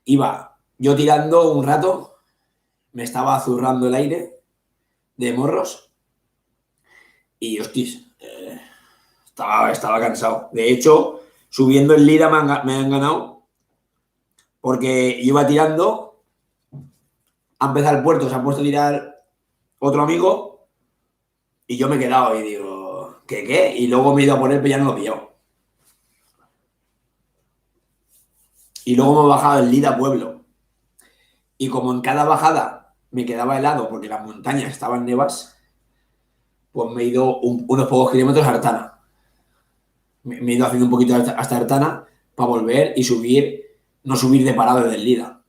iba yo tirando un rato, me estaba zurrando el aire de morros y, hostis, estaba cansado. De hecho, subiendo el Lira me han ganado Porque iba tirando, ha empezado el puerto, se ha puesto a tirar otro amigo y yo me he quedado y digo, ¿qué? Y luego me he ido a poner, pero ya no lo he pillado. Y luego me he bajado el Lida Pueblo. Y como en cada bajada me quedaba helado porque las montañas estaban nevas, pues me he ido unos pocos kilómetros a Artana. Me he ido haciendo un poquito hasta Artana para volver y subir, no subir de parado desde el Lida.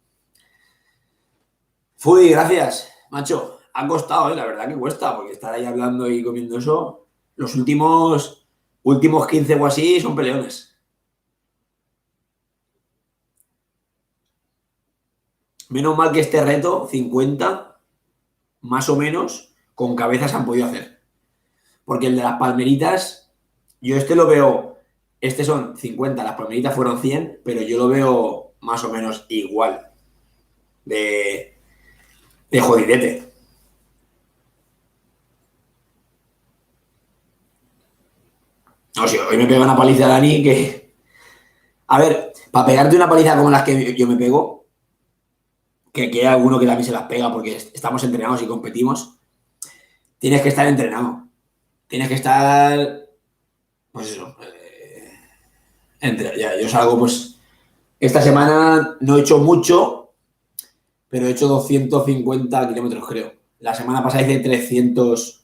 Fui, gracias, macho. Ha costado, la verdad que cuesta, porque estar ahí hablando y comiendo eso, los últimos 15 o así son peleones. Menos mal que este reto, 50, más o menos, con cabezas han podido hacer. Porque el de las palmeritas, yo este lo veo, este son 50, las palmeritas fueron 100, pero yo lo veo más o menos igual de jodidete. No, si hoy me pega una paliza Dani que... A ver, para pegarte una paliza como las que yo me pego, que hay alguno que también se las pega porque estamos entrenados y competimos, tienes que estar entrenado. Tienes que estar... Pues eso. Ya, yo salgo, pues... Esta semana no he hecho mucho, pero he hecho 250 kilómetros, creo. La semana pasada hice 300...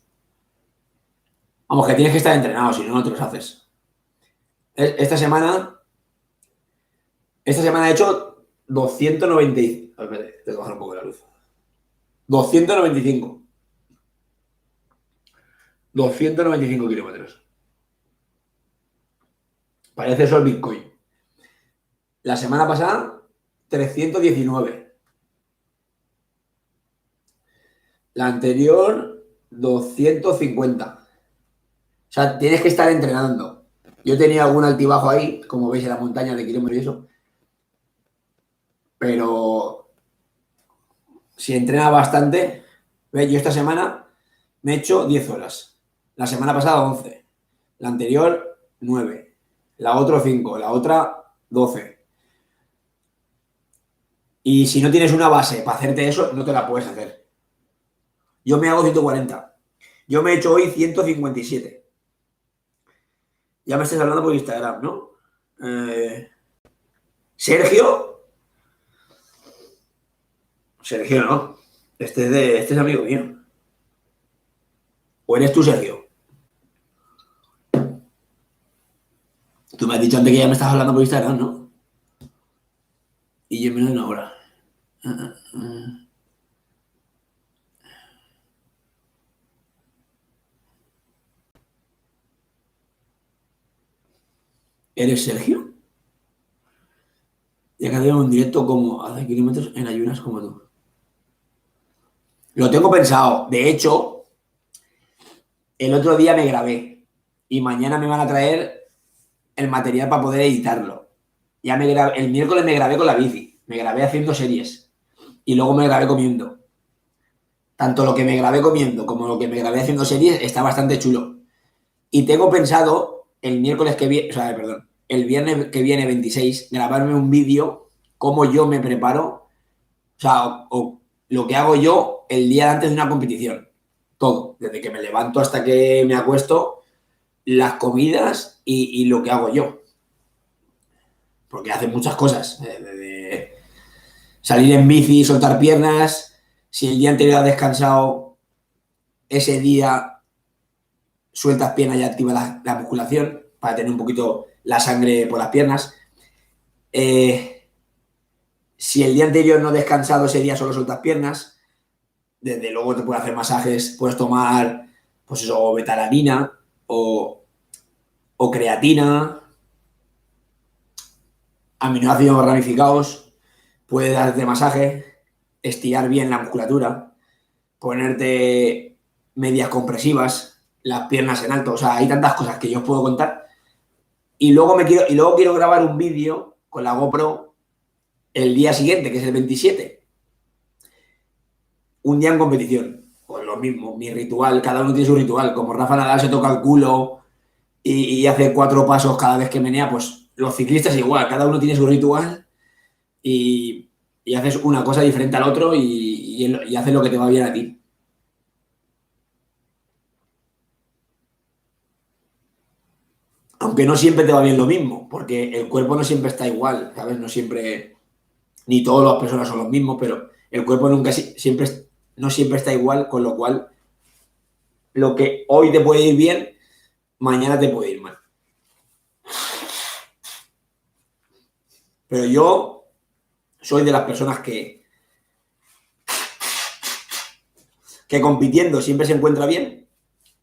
Vamos, que tienes que estar entrenado, si no, no te los haces. Esta semana he hecho 295. A ver, espérate, tengo que bajar un poco la luz. 295. 295 kilómetros. Parece eso el Bitcoin. La semana pasada, 319. La anterior, 250. O sea, tienes que estar entrenando. Yo tenía algún altibajo ahí, como veis en la montaña de kilómetros y eso. Pero si entrena bastante, ¿ves? Yo esta semana me he hecho 10 horas. La semana pasada 11. La anterior 9. La otra 5. La otra 12. Y si no tienes una base para hacerte eso, no te la puedes hacer. Yo me hago 140. Yo me he hecho hoy 157. Ya me estás hablando por Instagram, ¿no? Sergio. Sergio, ¿no? Este es amigo mío. ¿O eres tú, Sergio? Tú me has dicho antes que ya me estás hablando por Instagram, ¿no? Y yo en menos de una hora. ¿Eres Sergio? Ya que hacemos un directo como hace kilómetros en ayunas como tú. Lo tengo pensado. De hecho, el otro día me grabé y mañana me van a traer el material para poder editarlo. Ya el miércoles me grabé con la bici. Me grabé haciendo series. Y luego me grabé comiendo. Tanto lo que me grabé comiendo como lo que me grabé haciendo series está bastante chulo. Y tengo pensado el miércoles que viene, o sea, perdón, el viernes que viene, 26, grabarme un vídeo cómo yo me preparo, o sea, o lo que hago yo el día antes de una competición. Todo, desde que me levanto hasta que me acuesto, las comidas y lo que hago yo. Porque hacen muchas cosas. De salir en bici, soltar piernas. Si el día anterior has descansado, ese día sueltas piernas y activas la musculación para tener un poquito la sangre por las piernas. Si el día anterior no has descansado, ese día solo sueltas piernas. Desde luego te puedes hacer masajes, puedes tomar, pues eso, o betalanina o creatina, aminoácidos ramificados, puedes darte masaje, estirar bien la musculatura, ponerte medias compresivas, las piernas en alto, o sea, hay tantas cosas que yo os puedo contar. Y luego quiero grabar un vídeo con la GoPro el día siguiente, que es el 27. Un día en competición. Pues lo mismo, mi ritual, cada uno tiene su ritual. Como Rafa Nadal se toca el culo y hace 4 pasos cada vez que menea, pues los ciclistas igual, cada uno tiene su ritual y haces una cosa diferente al otro y haces lo que te va bien a ti. Aunque no siempre te va bien lo mismo, porque el cuerpo no siempre está igual, ¿sabes? No siempre, ni todas las personas son los mismos, pero el cuerpo nunca siempre, no siempre está igual, con lo cual lo que hoy te puede ir bien, mañana te puede ir mal. Pero yo soy de las personas que compitiendo siempre se encuentra bien,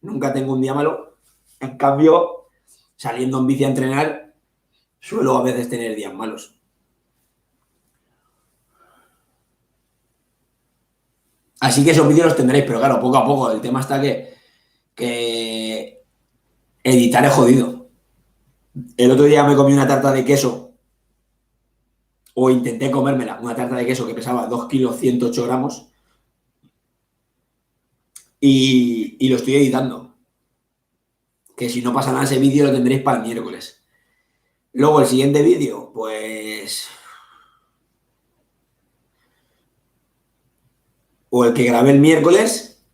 nunca tengo un día malo. En cambio, saliendo en bici a entrenar, suelo a veces tener días malos. Así que esos vídeos los tendréis, pero claro, poco a poco. El tema está que editar es jodido. El otro día me comí una tarta de queso, o intenté comérmela, una tarta de queso que pesaba 2 kilos 108 gramos, y lo estoy editando. Que si no pasa nada ese vídeo lo tendréis para el miércoles. Luego el siguiente vídeo, pues... O el que grabé el miércoles,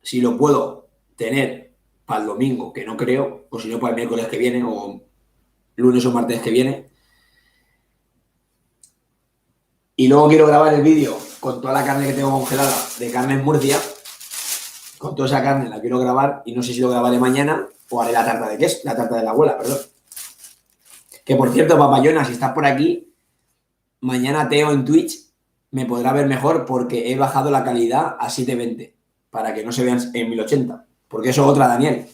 si lo puedo tener para el domingo, que no creo, o si no para el miércoles que viene, o lunes o martes que viene. Y luego quiero grabar el vídeo con toda la carne que tengo congelada de carne en Murcia. Con toda esa carne la quiero grabar y no sé si lo grabaré mañana o haré la tarta de queso, la tarta de la abuela, perdón. Que por cierto, papayona, si estás por aquí, mañana Teo en Twitch me podrá ver mejor porque he bajado la calidad a 720 para que no se vean en 1080. Porque eso es otra, Daniel.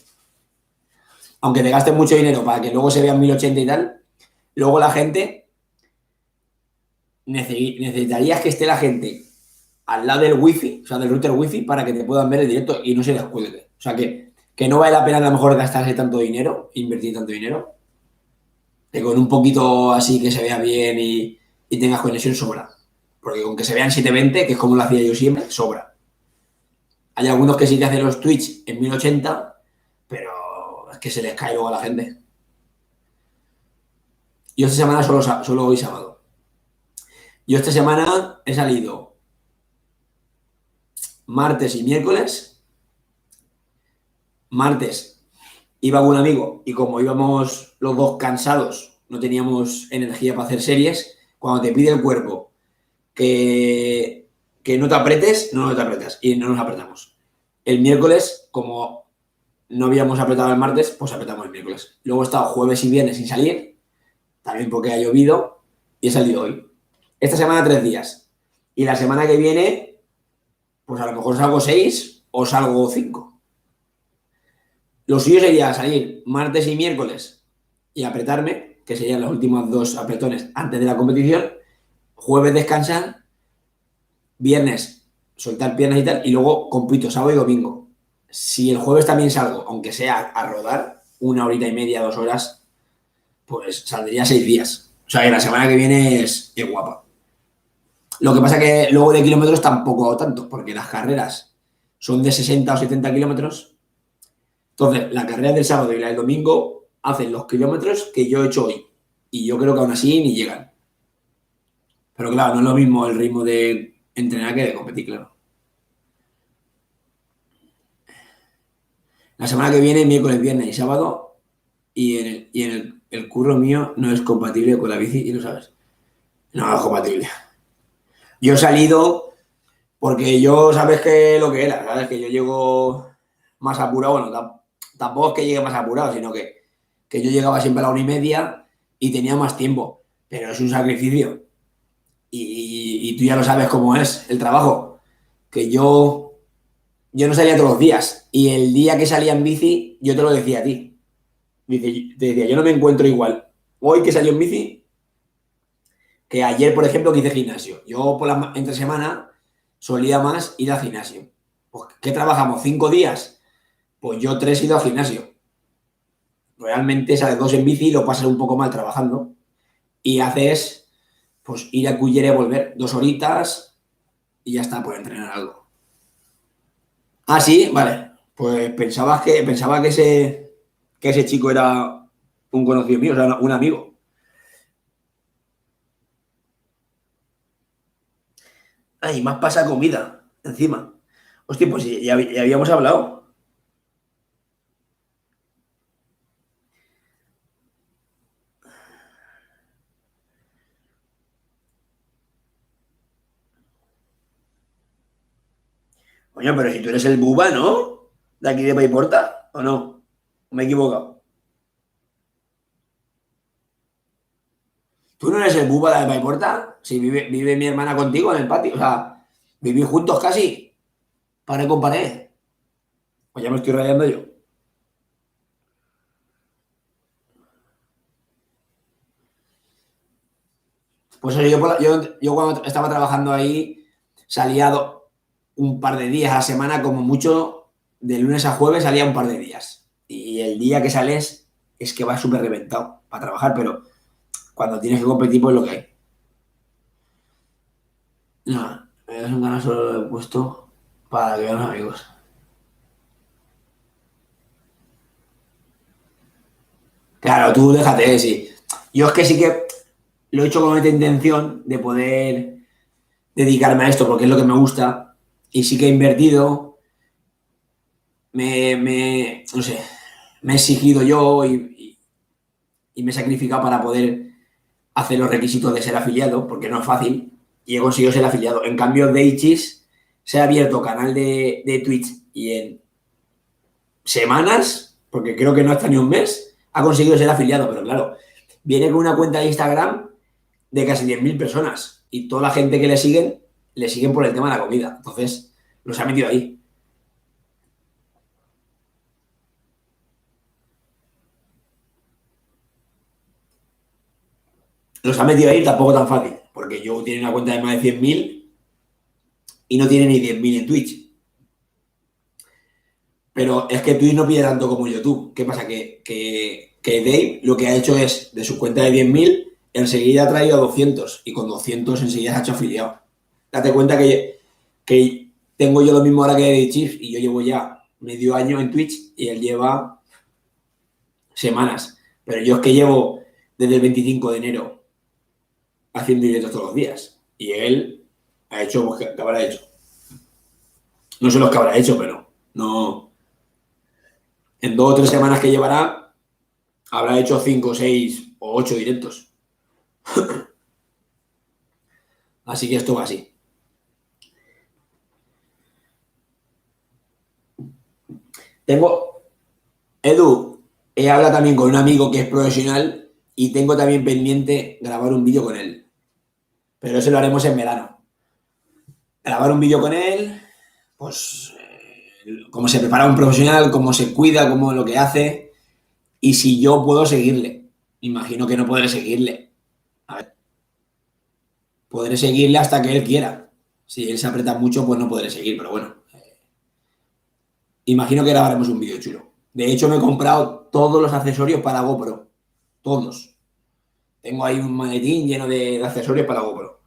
Aunque te gastes mucho dinero para que luego se vean 1080 y tal, luego la gente necesitarías que esté la gente al lado del wifi, o sea, del router wifi, para que te puedan ver el directo y no se les cuelgue. O sea, que no vale la pena a lo mejor gastarse tanto dinero, invertir tanto dinero, que con un poquito así que se vea bien y tengas conexión sobra. Porque con que se vean 720, que es como lo hacía yo siempre, sobra. Hay algunos que sí que hacen los Twitch en 1080, pero es que se les cae luego a la gente. Yo esta semana solo hoy sábado. Yo esta semana he salido martes y miércoles. Martes iba con un amigo y como íbamos los dos cansados, no teníamos energía para hacer series, cuando te pide el cuerpo que no te apretes, no te apretas y no nos apretamos. El miércoles, como no habíamos apretado el martes, pues apretamos el miércoles. Luego he estado jueves y viernes sin salir, también porque ha llovido, y he salido hoy. Esta semana 3 días. Y la semana que viene, pues a lo mejor salgo 6 o salgo 5. Lo suyo sería salir martes y miércoles y apretarme, que serían los últimos 2 apretones antes de la competición. Jueves descansar, viernes soltar piernas y tal, y luego compito sábado y domingo. Si el jueves también salgo, aunque sea a rodar, 1 horita y media, 2 horas, pues saldría 6 días. O sea que la semana que viene es guapa. Lo que pasa que luego de kilómetros tampoco hago tanto, porque las carreras son de 60 o 70 kilómetros. Entonces, la carrera del sábado y la del domingo hacen los kilómetros que yo he hecho hoy. Y yo creo que aún así ni llegan. Pero claro, no es lo mismo el ritmo de entrenar que de competir, claro. La semana que viene, miércoles, viernes y sábado, y en el curro mío no es compatible con la bici, y lo sabes. No es compatible. Yo he salido porque yo sabes que lo que era, ¿sabes? Que yo llego más apurado, bueno, tampoco es que llegue más apurado, sino que yo llegaba siempre a la 1:30 y tenía más tiempo, pero es un sacrificio. Y tú ya lo sabes cómo es el trabajo, que yo no salía todos los días, y el día que salía en bici, yo te lo decía a ti. Te decía, yo no me encuentro igual hoy que salió en bici que ayer, por ejemplo, que hice gimnasio. Yo entre semana solía más ir al gimnasio. Pues, ¿qué trabajamos? 5 días. Pues yo 3 he ido al gimnasio. Realmente sales 2 en bici y lo pasas un poco mal trabajando. Y haces, pues, ir a Cullera y volver 2 horitas y ya está, por entrenar algo. Ah, sí, vale. Pues pensaba que ese chico era un conocido mío, o sea, un amigo. Ay, más pasa comida, encima. Hostia, pues ya habíamos hablado. Coño, pero si tú eres el buba, ¿no? De aquí de Paiporta, ¿o no? ¿Me he equivocado? ¿Tú no eres el buba de Paiporta? Si vive mi hermana contigo en el patio. O sea, vivís juntos casi. Pared con pared. Pues ya me estoy rayando yo. Pues eso, yo cuando estaba trabajando ahí salía un par de días a la semana, como mucho, de lunes a jueves salía un par de días. Y el día que sales es que vas súper reventado para trabajar, pero cuando tienes que competir, pues lo que hay. No, es un ganas solo lo he puesto para que vean los amigos. Claro, tú déjate, sí. Yo es que sí que lo he hecho con esta intención de poder dedicarme a esto porque es lo que me gusta y sí que he invertido, no sé, me he exigido yo y me he sacrificado para poder hacer los requisitos de ser afiliado porque no es fácil y he conseguido ser afiliado. En cambio, Daichis se ha abierto canal de Twitch y en semanas, porque creo que no hasta ni un mes, ha conseguido ser afiliado, pero claro, viene con una cuenta de Instagram de casi 10.000 personas y toda la gente que le siguen por el tema de la comida. Entonces, los ha metido ahí. Los ha metido ahí tampoco tan fácil, porque yo tiene una cuenta de más de 100.000 y no tiene ni 10.000 en Twitch. Pero es que Twitch no pide tanto como YouTube. ¿Qué pasa? Que Dave lo que ha hecho es, de su cuenta de 10.000 enseguida ha traído a 200 y con 200 enseguida se ha hecho afiliado. Date cuenta que tengo yo lo mismo ahora que Dave Chief y yo llevo ya medio año en Twitch y él lleva semanas. Pero yo es que llevo desde el 25 de enero haciendo directos todos los días. Y él ha hecho, pues, ¿qué habrá hecho? No sé los que habrá hecho, pero no. En 2 o 3 semanas que llevará, habrá hecho 5, 6 o 8 directos. Así que esto va así. Tengo, Edu, he hablado también con un amigo que es profesional y tengo también pendiente grabar un vídeo con él. Pero eso lo haremos en verano. Grabar un vídeo con él, pues cómo se prepara un profesional, cómo se cuida, cómo lo que hace y si yo puedo seguirle. Imagino que no podré seguirle. A ver, podré seguirle hasta que él quiera. Si él se aprieta mucho, pues no podré seguir, pero bueno. Imagino que grabaremos un vídeo chulo. De hecho, me he comprado todos los accesorios para GoPro. Todos. Tengo ahí un maletín lleno de accesorios para GoPro.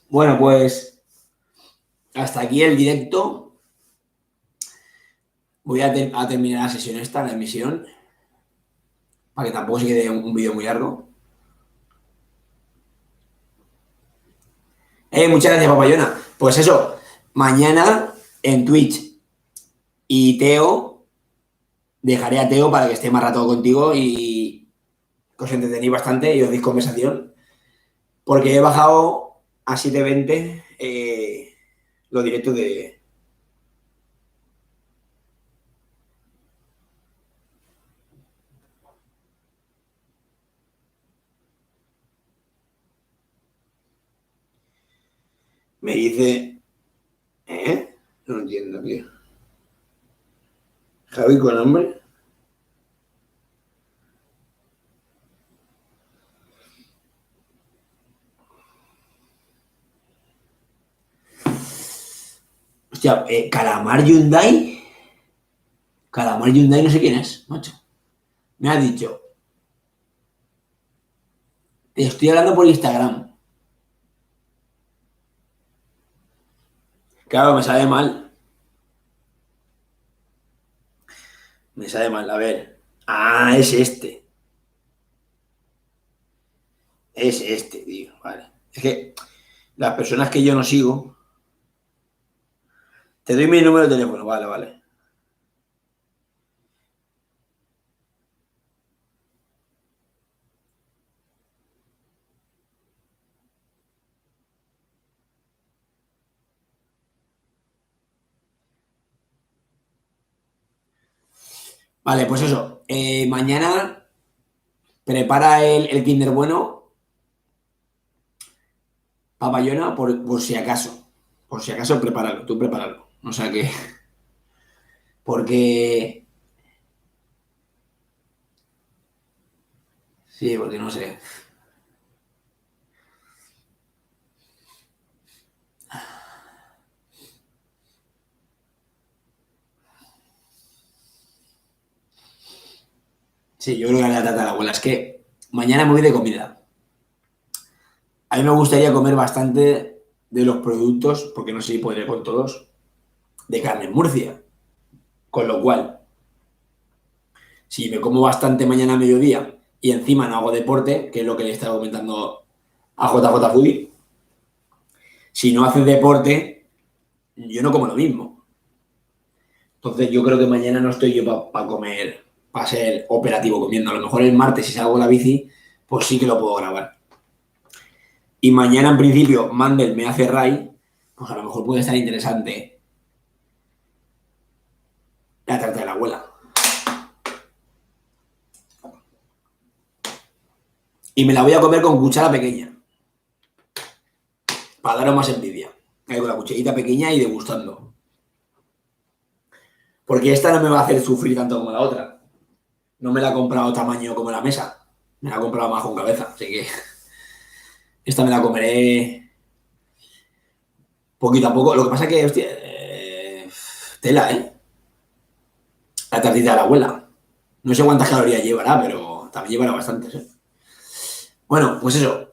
Bueno, pues hasta aquí el directo. Voy a terminar la sesión esta, la emisión, para que tampoco se quede un vídeo muy largo. Muchas gracias, papayona. Pues eso, mañana en Twitch y Teo, dejaré a Teo para que esté más rato contigo y que os entretenéis bastante y os deis conversación, porque he bajado a 720 los directos de... Me dice ¿Eh? No entiendo, tío. Javi con hambre. Hostia, Calamar Hyundai. Calamar Hyundai no sé quién es, macho. Me ha dicho, te estoy hablando por Instagram. Claro, me sabe mal. Me sabe mal. A ver. Ah, es este. Es este, tío. Vale. Es que las personas que yo no sigo. Te doy mi número de teléfono. Vale, vale. Vale, pues eso. Mañana prepara el Kinder Bueno, papayona, por si acaso. Por si acaso, prepáralo. Tú prepáralo. O sea que. Porque. Sí, porque no sé. Sí, yo creo que la trata la abuela. Es que mañana me voy de comida. A mí me gustaría comer bastante de los productos, porque no sé si podré con todos, de carne en Murcia. Con lo cual, si me como bastante mañana a mediodía y encima no hago deporte, que es lo que le estaba comentando a JJ Foodie, si no haces deporte, yo no como lo mismo. Entonces yo creo que mañana no estoy yo para comer, para ser operativo comiendo. A lo mejor el martes si salgo a la bici, pues sí que lo puedo grabar. Y mañana en principio Mandel me hace ray, pues a lo mejor puede estar interesante la tarta de la abuela. Y me la voy a comer con cuchara pequeña, para daros más envidia. Ahí con la cucharita pequeña y degustando. Porque esta no me va a hacer sufrir tanto como la otra. No me la he comprado tamaño como la mesa. Me la he comprado más con cabeza. Así que esta me la comeré poquito a poco. Lo que pasa que, hostia, tela, ¿eh? La tartita de la abuela. No sé cuántas calorías llevará, pero también llevará bastantes, ¿eh? Bueno, pues eso.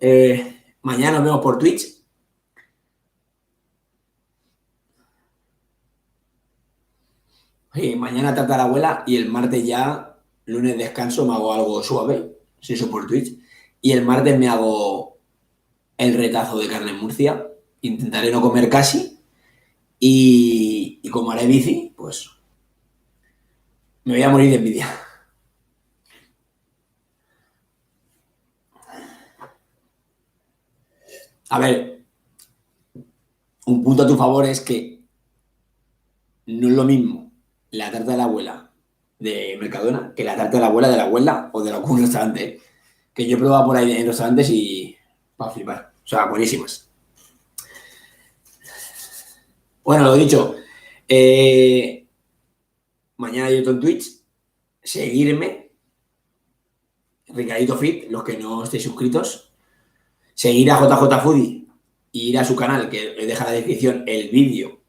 Mañana nos vemos por Twitch. Y mañana tarta de la abuela y el martes ya, lunes descanso, me hago algo suave. Si eso por Twitch. Y el martes me hago el retazo de carne en Murcia. Intentaré no comer casi. Y como haré bici, pues me voy a morir de envidia. A ver, un punto a tu favor es que no es lo mismo la tarta de la abuela de Mercadona que la tarta de la abuela o de algún restaurante. ¿Eh? Que yo he probado por ahí en restaurantes y para flipar. O sea, buenísimas. Bueno, lo dicho, eh, mañana yo en Twitch, seguirme, Ricardito Fit, los que no estéis suscritos, seguir a JJ Foodie y ir a su canal, que le deja en la descripción el vídeo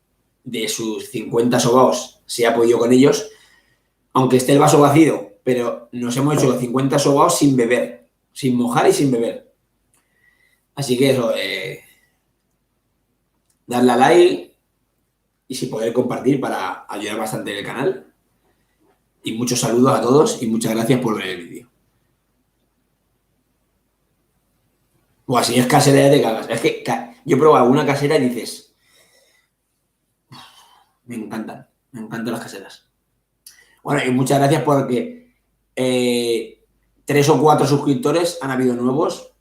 de sus 50 sobaos, si ha podido con ellos, aunque esté el vaso vacío, pero nos hemos hecho los 50 sobaos sin beber, sin mojar y sin beber. Así que eso, darle a like y si poder compartir para ayudar bastante en el canal. Y muchos saludos a todos y muchas gracias por ver el vídeo. O así es casera ya te cagas. Es que yo he probado alguna casera y dices, me encantan las caseras. Bueno, y muchas gracias porque 3 o 4 suscriptores han habido nuevos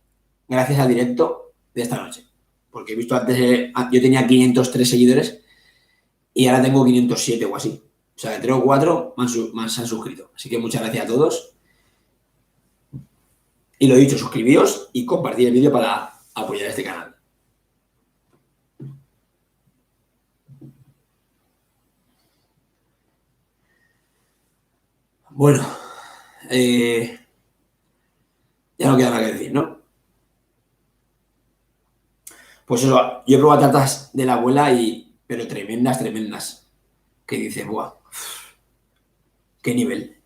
gracias al directo de esta noche. Porque he visto antes, yo tenía 503 seguidores y ahora tengo 507 o así. O sea, de 3 o 4 más se han suscrito. Así que muchas gracias a todos. Y lo dicho, suscribíos y compartid el vídeo para apoyar este canal. Bueno, ya no queda nada que decir, ¿no? Pues eso, yo he probado tartas de la abuela pero tremendas, tremendas. Que dices, buah, qué nivel.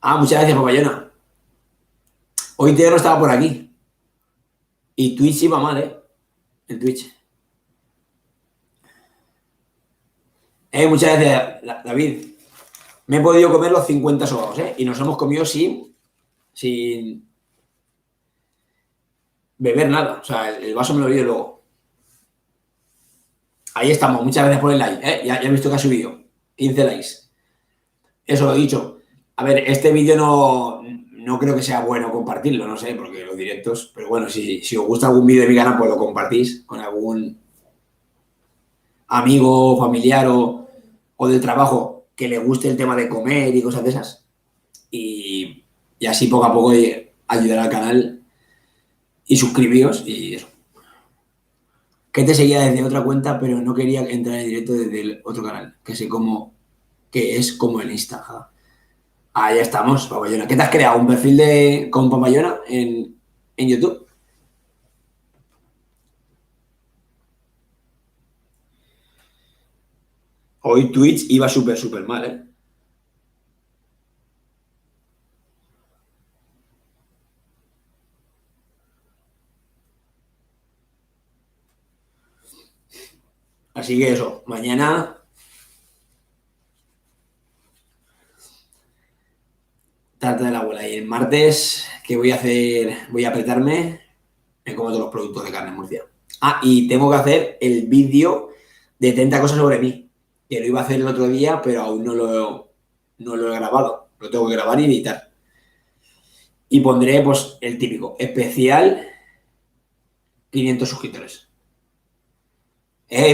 Ah, muchas gracias, papayona. Hoy Teo no estaba por aquí. Y Twitch iba mal, ¿eh? El Twitch. Muchas gracias, David. Me he podido comer los 50 sobaos, ¿eh? Y nos hemos comido sin beber nada. O sea, el vaso me lo he bebido luego. Ahí estamos. Muchas gracias por el like, ¿eh? Ya he visto que ha subido. 15 likes. Eso lo he dicho. A ver, este vídeo no creo que sea bueno compartirlo, no sé, porque los directos. Pero bueno, si os gusta algún vídeo de mi canal, pues lo compartís con algún amigo, familiar o del trabajo que le guste el tema de comer y cosas de esas. Y así poco a poco ayudar al canal y suscribíos y eso. Que te seguía desde otra cuenta, pero no quería entrar en directo desde el otro canal, que sé cómo, que es como el Insta. Ah, ya estamos, Papayona. ¿Qué te has creado? ¿Un perfil con Papayona en YouTube? Hoy Twitch iba súper, súper mal, ¿eh? Así que eso, mañana tarta de la abuela. Y el martes, ¿qué voy a hacer? Voy a apretarme, me como todos los productos de carne en Murcia. Ah, y tengo que hacer el vídeo de 30 cosas sobre mí, que lo iba a hacer el otro día, pero aún no lo he grabado. Lo tengo que grabar y editar. Y pondré, pues, el típico, especial 500 suscriptores.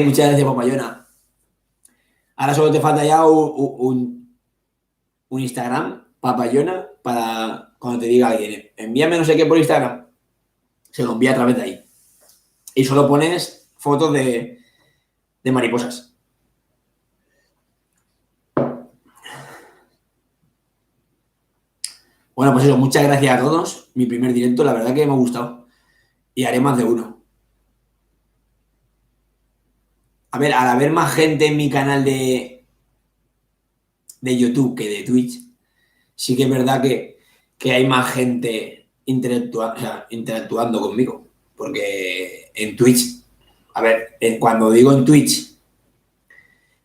Muchas gracias, Papayona. Ahora solo te falta ya un Instagram, Papayona, para cuando te diga alguien, envíame no sé qué por Instagram, se lo envía a través de ahí. Y solo pones fotos de mariposas. Bueno, pues eso, muchas gracias a todos. Mi primer directo, la verdad que me ha gustado. Y haré más de uno. A ver, al haber más gente en mi canal de YouTube que de Twitch, sí que es verdad que hay más gente interactuando conmigo. Porque en Twitch, a ver, cuando digo en Twitch,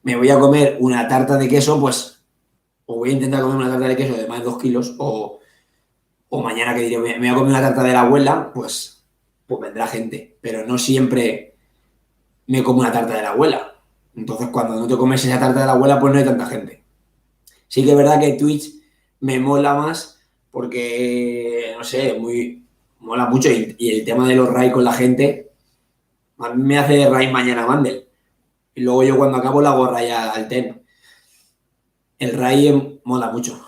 me voy a comer una tarta de queso, pues, o voy a intentar comer una tarta de queso de más de 2 kilos, o mañana que diré, me voy a comer una tarta de la abuela, pues vendrá gente. Pero no siempre me como una tarta de la abuela. Entonces, cuando no te comes esa tarta de la abuela, pues no hay tanta gente. Sí que es verdad que Twitch me mola más porque, no sé, mola mucho y el tema de los raids con la gente, a mí me hace raid mañana Mandel. Y luego yo cuando acabo la hago raid al TEN. El raid mola mucho,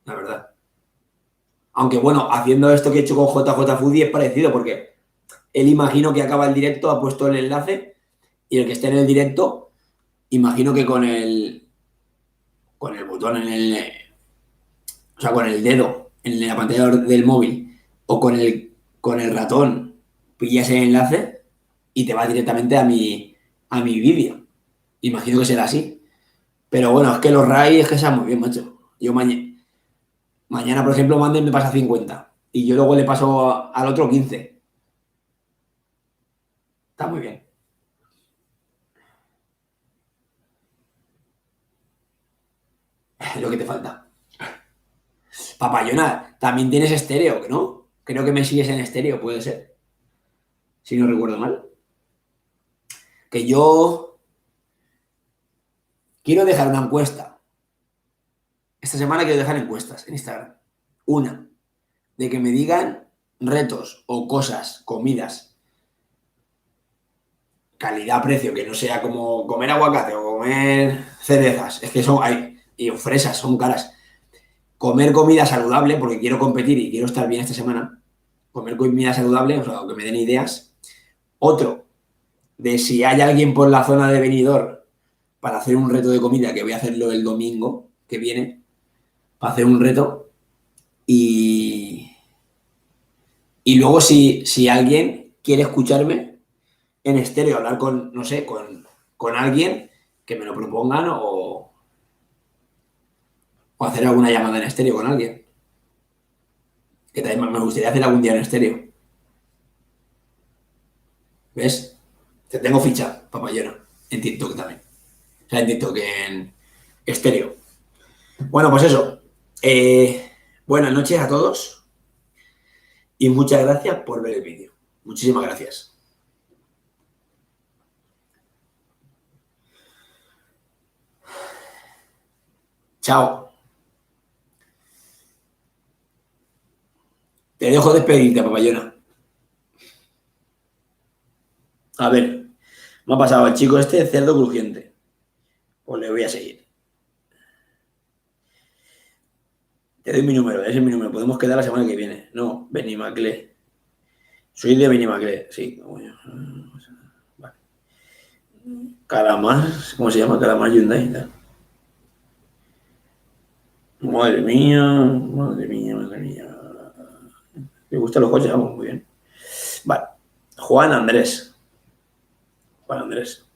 la verdad. Aunque bueno, haciendo esto que he hecho con JJ Foodie es parecido porque él imagino que acaba el directo, ha puesto el enlace y el que esté en el directo, imagino que con el botón o sea, con el dedo en la pantalla del móvil o con el ratón, pillas el enlace y te va directamente a mi vídeo. Imagino que será así. Pero bueno, es que los RAI es que sean muy bien, macho. Yo mañana, por ejemplo, Manden me pasa 50 y yo luego le paso al otro 15. Está muy bien. Es lo que te falta. Papayona, también tienes estéreo, ¿no? Creo que me sigues en estéreo, puede ser. Si no recuerdo mal. Que yo quiero dejar una encuesta. Esta semana quiero dejar encuestas en Instagram. Una, de que me digan retos o cosas, comidas, calidad-precio, que no sea como comer aguacate o comer cerezas. Es que y fresas, son caras. Comer comida saludable, porque quiero competir y quiero estar bien esta semana. Comer comida saludable, o sea, que me den ideas. Otro, de si hay alguien por la zona de Benidorm para hacer un reto de comida, que voy a hacerlo el domingo que viene, para hacer un reto. Y luego si alguien quiere escucharme en estéreo, hablar con, no sé, con alguien, que me lo propongan o hacer alguna llamada en estéreo con alguien. Que también me gustaría hacer algún día en estéreo. ¿Ves? Te tengo ficha, papayona, en TikTok también. O sea, en TikTok, en estéreo. Bueno, pues eso. Buenas noches a todos y muchas gracias por ver el vídeo. Muchísimas gracias. Chao. Te dejo despedirte, papayona. A ver, me ha pasado el chico este cerdo crujiente. Pues le voy a seguir. Te doy mi número, ese es mi número. Podemos quedar la semana que viene. No, Benimaclet. Soy de Benimaclet, sí. Vale. Calamar, ¿cómo se llama? Calamar Hyundai. Madre mía, madre mía, madre mía. Me gustan los coches, vamos, muy bien. Vale. Juan Andrés. Juan Andrés.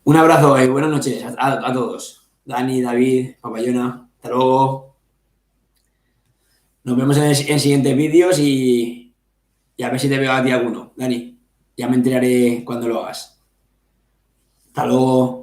Un abrazo y buenas noches a todos. Dani, David, Papayona. Hasta luego. Nos vemos en siguientes vídeos y a ver si te veo a ti alguno. Dani, ya me enteraré cuando lo hagas. Hasta luego.